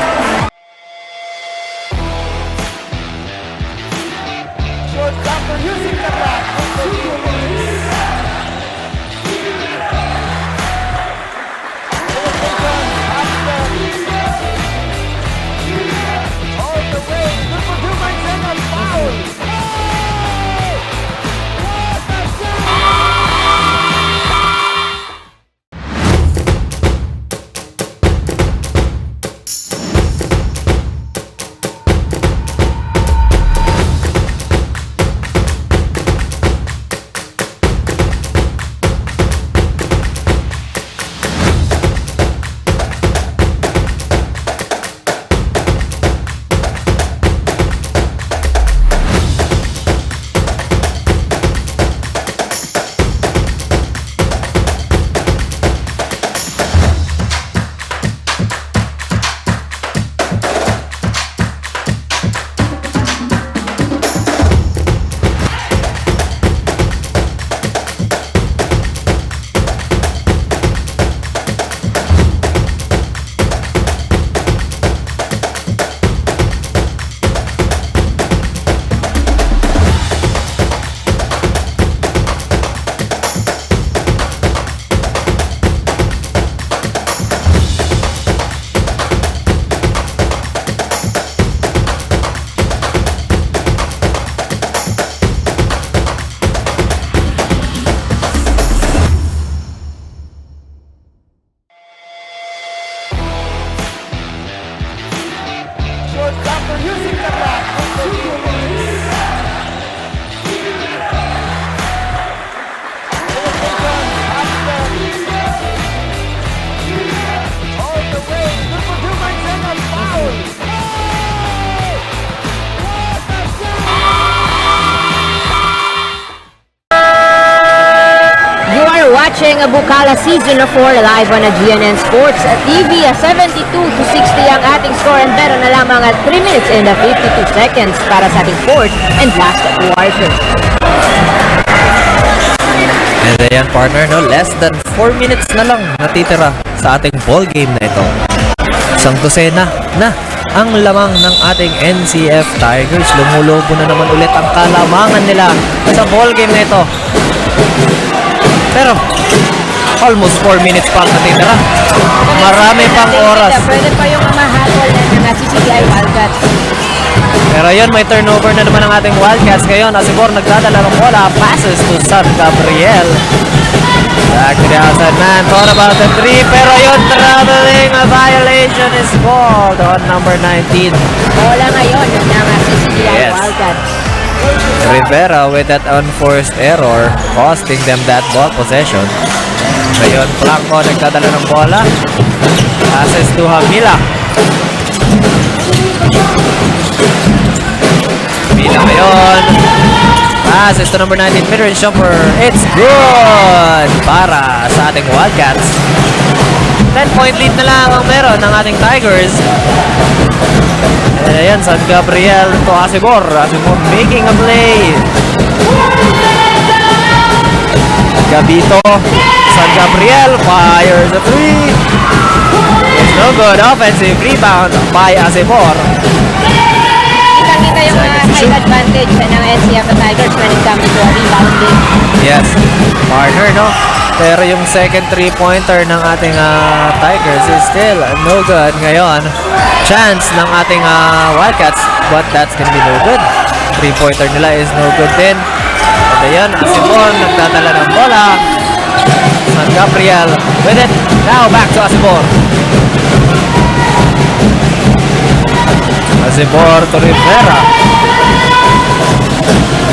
galing Bucal Season 4 live on GNN Sports TV. 72-60 ang ating score and meron na lamang 3 minutes and 52 seconds para sa ating fourth and last quarter. And ayan partner, no? Less than 4 minutes na lang natitira sa ating ball game na ito. Isang dosena na ang lamang ng ating NCF Tigers. Lumulobo na naman ulit ang kalamangan nila sa ball game na ito. Pero almost 4 minutes pa ang natitira. Marami pang oras. Pwede pa yung mahabol ng CCTI Wildcats. Pero yun, may turnover na naman ang ating Wildcats ngayon. Asibor nagdadala ng bola. Passes to San Gabriel. Back to the outside man. Thought about the 3. Pero yun, traveling. A violation is called on number 19. Bola ngayon ng CCTI Yes. Wildcats. Rivera with that unforced error, costing them that ball possession. Ngayon, Blanco nagdadala ng bola. Passes to Hamila. Hamila ngayon. Passes to number 19, mid-range jumper. It's good para sa ating Wildcats. 10-point lead na lang ang meron ng ating Tigers. And ayan, San Gabriel to Asibor. Asibor making a play. Gabito. San Gabriel fires a 3. It's no good. Offensive rebound by Asibor. Kita yung height advantage ng NCF Tigers when it comes to rebounding. Yes, partner, no? Pero yung second 3-pointer ng ating Tigers is still no good ngayon. Chance ng ating Wildcats, but that's gonna be no good. 3-pointer nila is no good din. At ayan, Asibor nagdadala ng bola. San Gabriel with it. Now back to Asibor. Asibor to Rivera.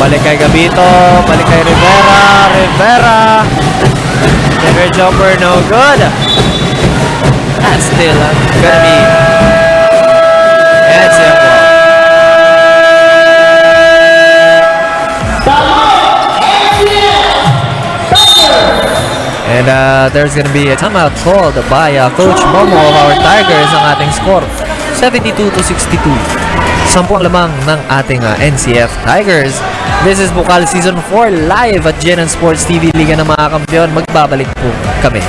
Balik kay Gabito. Balik kay Rivera. Rivera. Their jumper no good. That's still gonna be NCF ball. And there's gonna be a timeout called by Coach Momo of our Tigers ang ating score. 72-62. 10 lamang ng ating NCF Tigers. This is Bucal Season 4 live at GNN Sports TV Liga ng mga Kampiyon. Magbabalik po kami.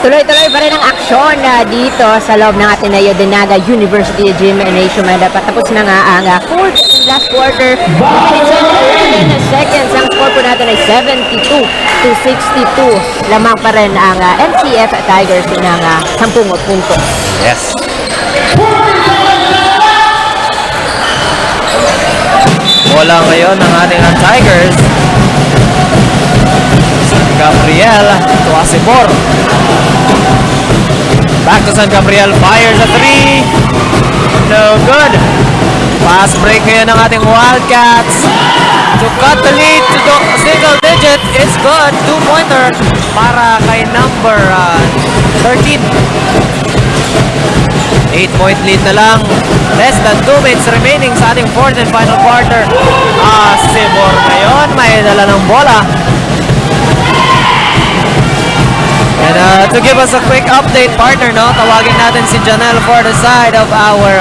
Tuloy-tuloy pa rin ang aksyon dito sa loob ng Ateneo de Naga University Gymnasium. Patapos na nga ang fourth and last quarter. 2 minutes and 11 seconds. Ang score po natin ay 72-62. Lamang pa rin ang NCF Tigers ng 10 punto. Yes. Bola ngayon ng ating Tigers. San Gabriel to Asibor. Back to San Gabriel, fires a 3. No good. Fast break ngayon ng ating Wildcats. To cut the lead to single digit. It's good. 2-pointer para kay number 13. 8-point lead na lang. Less than 2 minutes remaining sa ating fourth and final quarter. Asibor ngayon. May dala ng bola. And to give us a quick update, partner, no, tawagin natin si Janelle for the side of our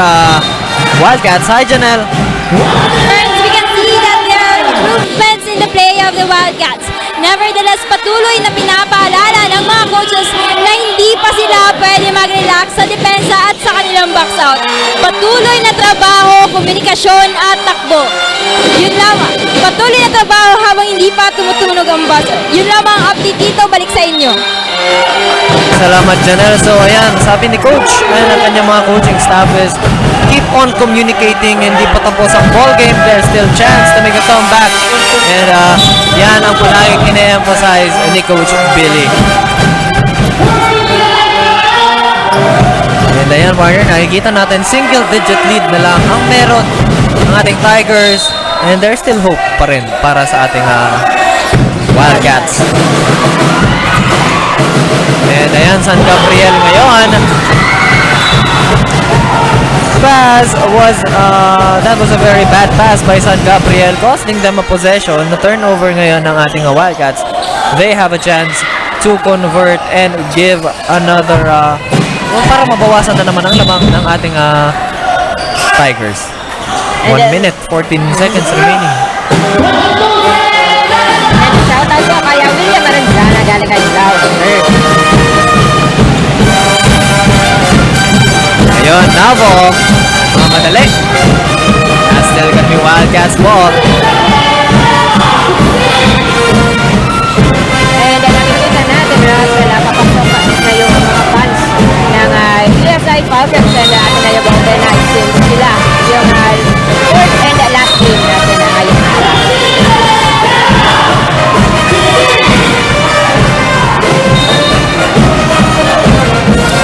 Wildcats. Hi, Janelle. Friends, we can see that there are improvements in the play of the Wildcats. Nevertheless, patuloy na pinapaalala ng mga coaches na hindi pa sila pwede mag-relax sa depensa at sa kanilang box out. Patuloy na trabaho, komunikasyon at takbo. Yun lamang. Patuloy na trabaho habang hindi pa tumutunog ang buzzer. Yun lamang ang update dito. Balik sa inyo. Salamat, Janelle. So, ayan, sabi ni Coach and ang kanyang mga coaching staff is keep on communicating. Hindi pa tapos ang ball game. There's still chance to make a comeback. And yan ang palaging ine-emphasize ni Coach Billy. And ayan, partner, nakikita natin single-digit lead na lang ang meron ng ating Tigers. And there's still hope pa rin para sa ating Wildcats. And ayan, San Gabriel ngayon. Pass was, that was a very bad pass by San Gabriel, costing them a possession. The turnover ngayon ng ating Wildcats. They have a chance to convert and give another, para mabawasan na naman ang lamang ng ating Tigers. 1 minute, 14 seconds remaining. And shout out po kaya William Maranzana galing kay Louder. Ayun, Navo. Madali. That's still gonna be Wildcats ball. And nakikita natin na napapasok na yung mga fans ng USI Falcons and Ateneo Bongena since sila yung fourth and last game natin na ngayong araw.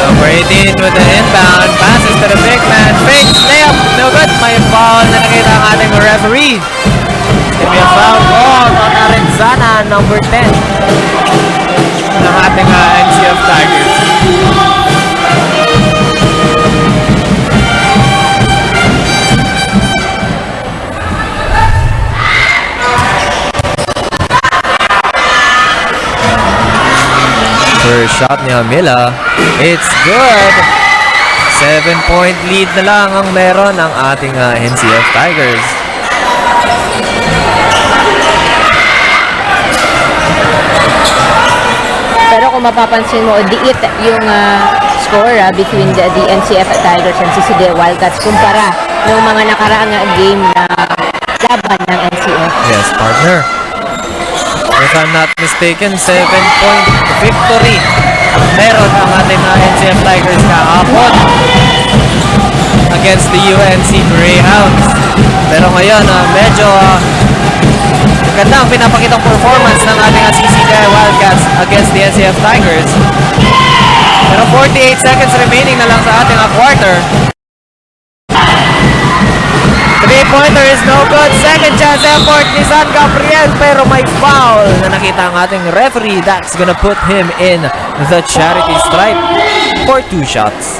Number 18 with the inbound. Passes to the big man. Fakes. Layup. No good. May foul na nakita ang ating referee. It's gonna be a foul ball on Arenzana, number 10 ng ating NCF Tigers. First shot ni Amila. It's good. 7-point lead na lang ang meron ng ating NCF Tigers. Pero kung mapapansin mo, diit yung score between the NCF Tigers and CCD Wildcats kumpara ng mga nakaraang game na laban ng NCF. Yes, partner. If I'm not mistaken, 7-point victory meron ang ating NCF Tigers kahapon against the UNC Greyhounds. Pero ngayon, medyo ganda ang pinapakitang performance ng ating CCD Wildcats against the NCF Tigers. Pero 48 seconds remaining na lang sa ating quarter. 3-pointer is no good. Second chance effort ni San Gabriel, pero may foul na nakita ang ating referee. That's gonna put him in the charity stripe for 2 shots.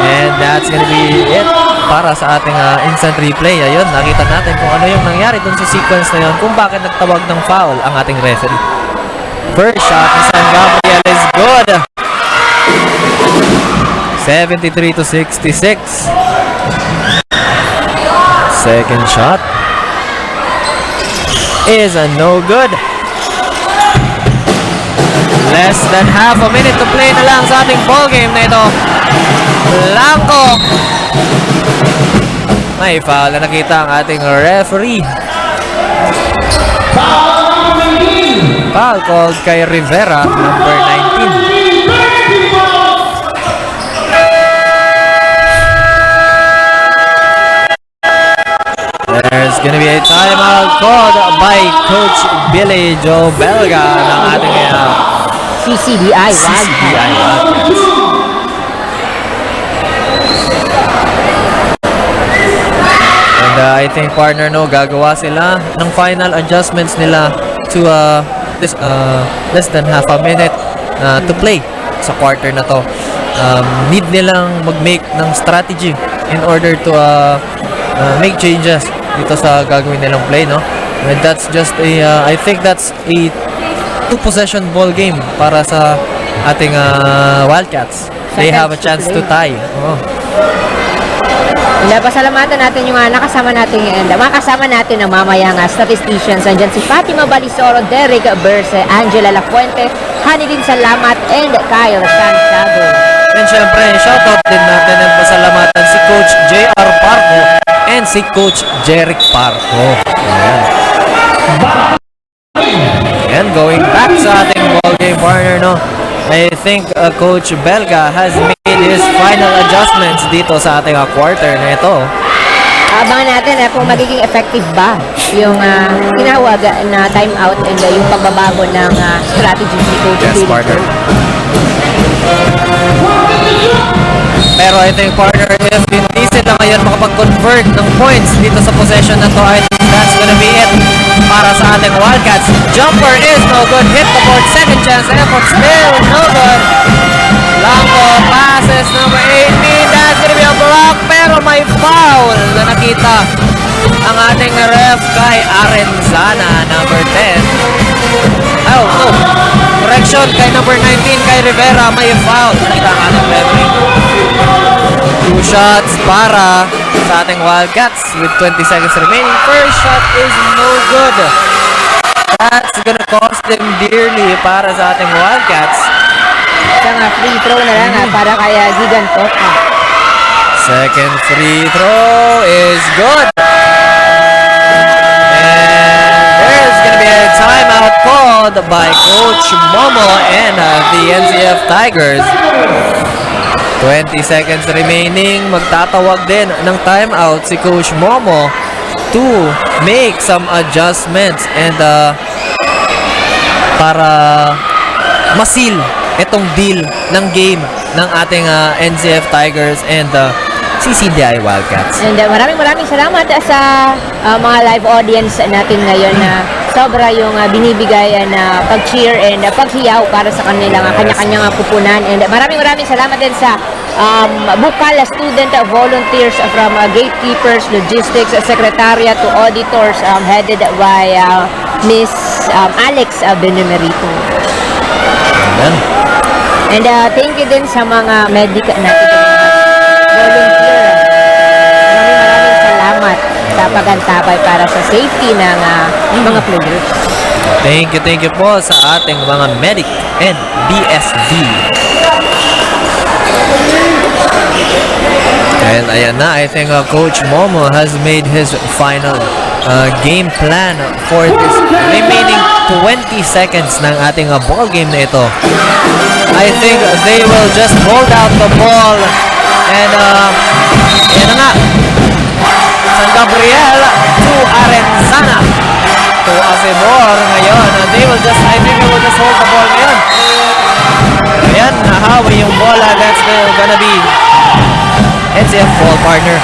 And that's gonna be it para sa ating instant replay. Ayun, nakita natin kung ano yung nangyari dun sa sequence na yun, kung bakit nagtawag ng foul ang ating referee. First shot ni San Gabriel is good. 73-66. Second shot is a no good. Less than half a minute to play na lang sa ating ball game na ito. Blanco. May foul na nakita ang ating referee. Foul called kay Rivera, number 19. There's gonna be a timeout called by Coach Billy Joe Belga ng ating CCDI Wildcats. And I think partner no, gagawa sila ng final adjustments nila to this less than half a minute to play sa quarter na to. Need nilang mag-make ng strategy in order to make changes dito sa gagawin nilang play, no? And that's just I think that's a 2-possession ball game para sa ating Wildcats. They have a chance to tie. Pasalamatan natin yung nakasama natin and makasama natin ang mamayang statisticians. Andyan si Fatima Balisoro, Derek Berse, Angela Lafuente, Hanilin Salamat, and Kyle Santiago. And syempre, shoutout din natin at pasalamatan si Coach J.R. Parco and si Coach Jeric Parco. Ayan. And going back sa ating ball game partner, no? I think Coach Belga has made his final adjustments dito sa ating quarter na ito. Abangan natin kung magiging effective ba yung tinawag na timeout and yung pagbabago ng strategy ni Coach Yes, Billy. partner. Pero I think partner, if hindi sila ngayon makapag-convert ng points dito sa possession na to, I think that's gonna be it para sa ating Wildcats. Jumper is no good. Hit the board. Second chance effort still no good. Blanco passes number 18. That's gonna be a block pero may foul na nakita ang ating ref kay Arenzana, number 10. Oh, no. Correction kay number 19 kay Rivera, may foul. Nakita ang ating referee. 2 shots para sa ating Wildcats with 20 seconds remaining. First shot is no good. That's gonna cost them dearly para sa ating Wildcats. Isang free throw na lang para kay Giganto. Second free throw is good. There's gonna be a timeout called by Coach Momo and the NCF Tigers. 20 seconds remaining. Magtatawag din ng timeout si Coach Momo to make some adjustments and para masil itong deal ng game ng ating NCF Tigers and CCDI Wildcats. And maraming salamat sa mga live audience natin ngayon na sobra yung binibigay na pag-cheer and paghiyaw para sa kanilang kanya-kanyang pupunan. And maraming salamat din sa Bucal student volunteers from gatekeepers, logistics, secretariat to auditors headed by Miss Alex Benemerito. Amen. And thank you din sa mga medic natin, volunteer. Maraming salamat sa pagantabay para sa safety ng mga players. Thank you po sa ating mga medic and BSV. And ayan na, I think Coach Momo has made his final game plan for this remaining 20 seconds ng ating ball game na ito. I think they will just hold out the ball and yan na nga, San Gabriel to Arenzana to Acebor ngayon. I think they will just hold the ball ngayon. Ayan, nahawi yung bola. That's gonna be NCF ball partner.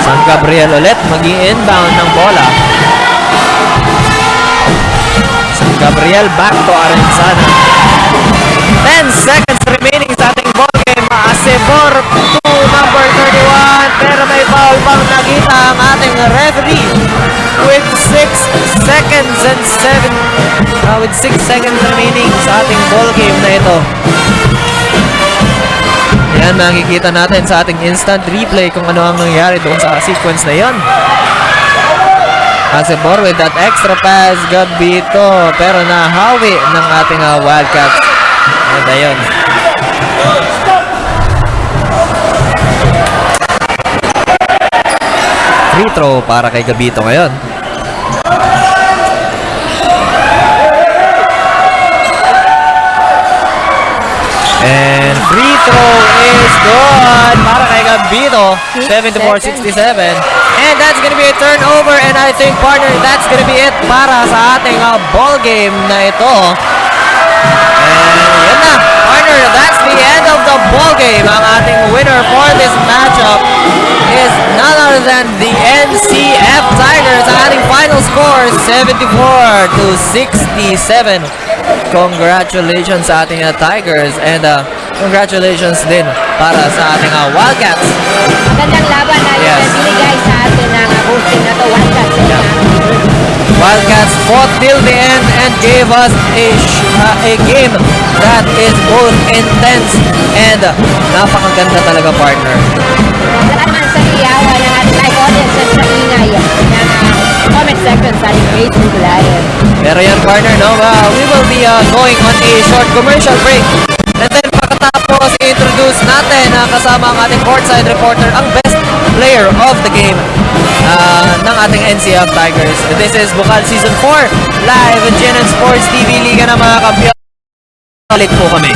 San Gabriel ulit mag-i-inbound ng bola. San Gabriel back to Arenzana. 10 seconds remaining sa ating ball game. Acebor to number 31 pero may foul pang nakita ang ating referee with 6 seconds and 6 seconds remaining sa ating ball game na ito. Yan, makikita natin sa ating instant replay kung ano ang nangyari doon sa sequence na yon. Asebor with that extra pass. Gabito. Pero nahawi ng ating Wildcats. And ayun. Free throw para kay Gabito ngayon. And free throw is good para kay Gabito. 74-67. And that's gonna be a turnover. And I think, partner, that's gonna be it para sa ating ball game na ito. And yan na, partner, that's the end of the ball game. Ang ating winner for this matchup is none other than the NCF Tigers. Ang ating final score, 74-67. Congratulations sa ating Tigers, and congratulations din para sa ating Wildcats. Magandang laban na binigay sa atin ng hosting na to, Wildcats. Wildcats fought till the end and gave us a game that is both intense and napakaganda talaga, partner. Salamat sa iyawan ng ating live audience at sa ingay ng comment section sa ating Facebook Live. Pero yan, partner, no? We will be going on a short commercial break. And then pagkatapos, i-introduce natin kasama ang ating courtside reporter, ang best player of the game ng ating NCF Tigers. This is Bucal Season 4, live in GNN Sports TV, Liga ng mga Kampiyon. Balik po kami.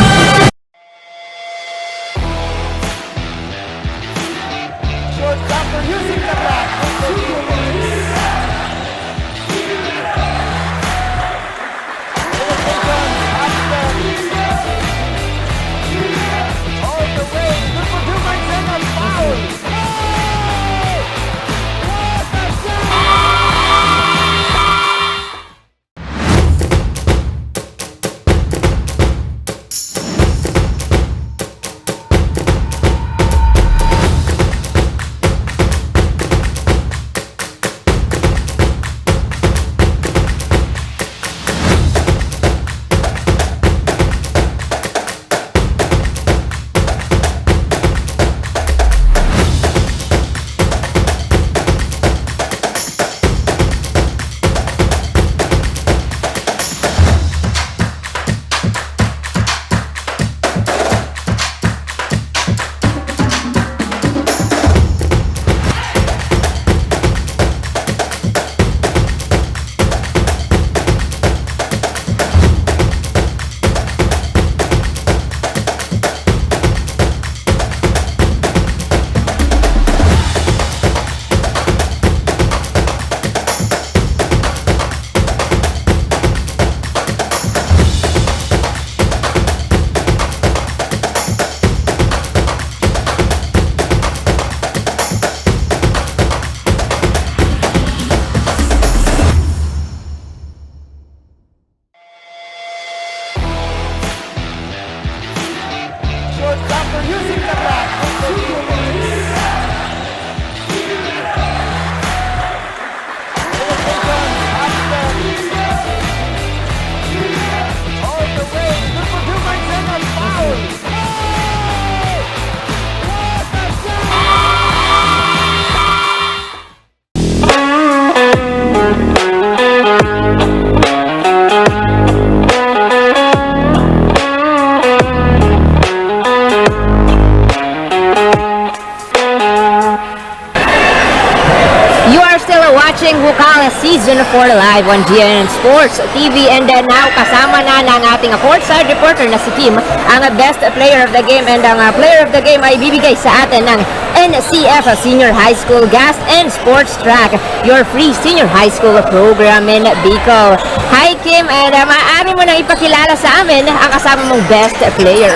watching Bucal Season 4 live on GNN Sports TV. And then now, kasama na ng ating courtside reporter na si Kim, ang best player of the game. And ang player of the game ay bibigay sa atin ng NCF Senior High School Gas and Sports Track, your free senior high school program in Bucal. Hi Kim, and maaari mo nang ipakilala sa amin ang kasama mong best player.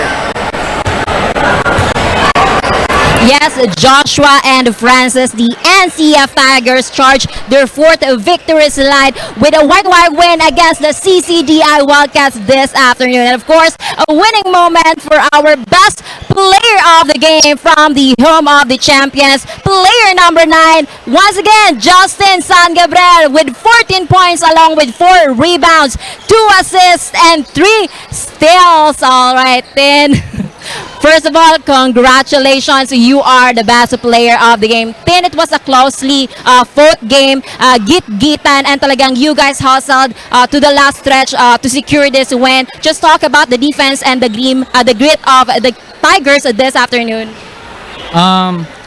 Yes, Joshua and Francis, the NCF Tigers charge their fourth victory slide with a white win against the CCDI Wildcats this afternoon. And of course, a winning moment for our best player of the game from the home of the champions, player number 9. Once again, Justin San Gabriel with 14 points along with 4 rebounds, 2 assists, and 3 steals. All right, then. First of all, congratulations. You are the best player of the game. Tin, it was a closely fought game. Git-gitan, and talagang you guys hustled to the last stretch to secure this win. Just talk about the defense and the grit of the Tigers this afternoon.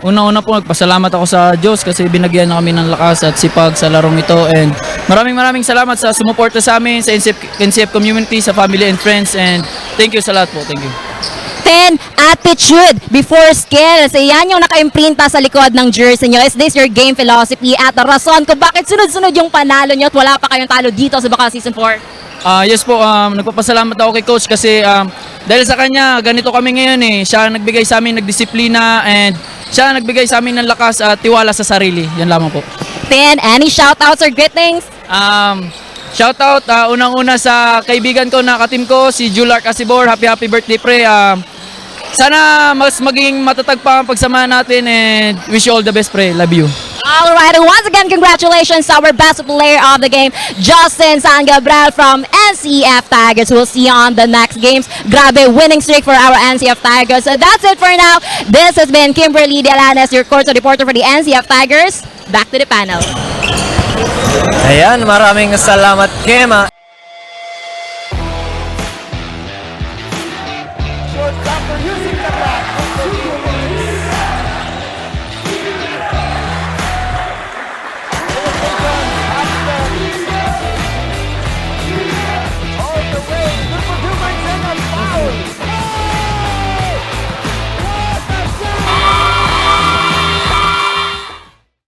Una-una po, nagpasalamat ako sa Diyos kasi binagyan na kami ng lakas at sipag sa larong ito, and maraming salamat sa sumuporta sa amin, sa NCF community, sa family and friends, and thank you sa lahat po. Thank you. 10, attitude before skills. Yan yung naka-imprinta sa likod ng jersey nyo. Is this your game philosophy at rason kung bakit sunod-sunod yung panalo nyo at wala pa kayong talo dito sa Bucal Season 4? Yes po, nagpapasalamat ako kay Coach kasi dahil sa kanya, ganito kami ngayon eh. Siya nagbigay sa amin, nagdisiplina, and siya nagbigay sa amin ng lakas at tiwala sa sarili. Yan lamang po. 10, any shoutouts or greetings? Shoutout, unang-una sa kaibigan ko na katim ko, si Julark Asibor. Happy birthday, pre. Sana mas maging matatag pa ang pagsamahan natin, and wish you all the best, pre. Love you. Alright, and once again, congratulations to our best player of the game, Justin San Gabriel from NCF Tigers. We'll see you on the next games. Grabe, winning streak for our NCF Tigers. So that's it for now. This has been Kimberly Delanes, your court reporter for the NCF Tigers. Back to the panel. Ayan, maraming salamat, Kim.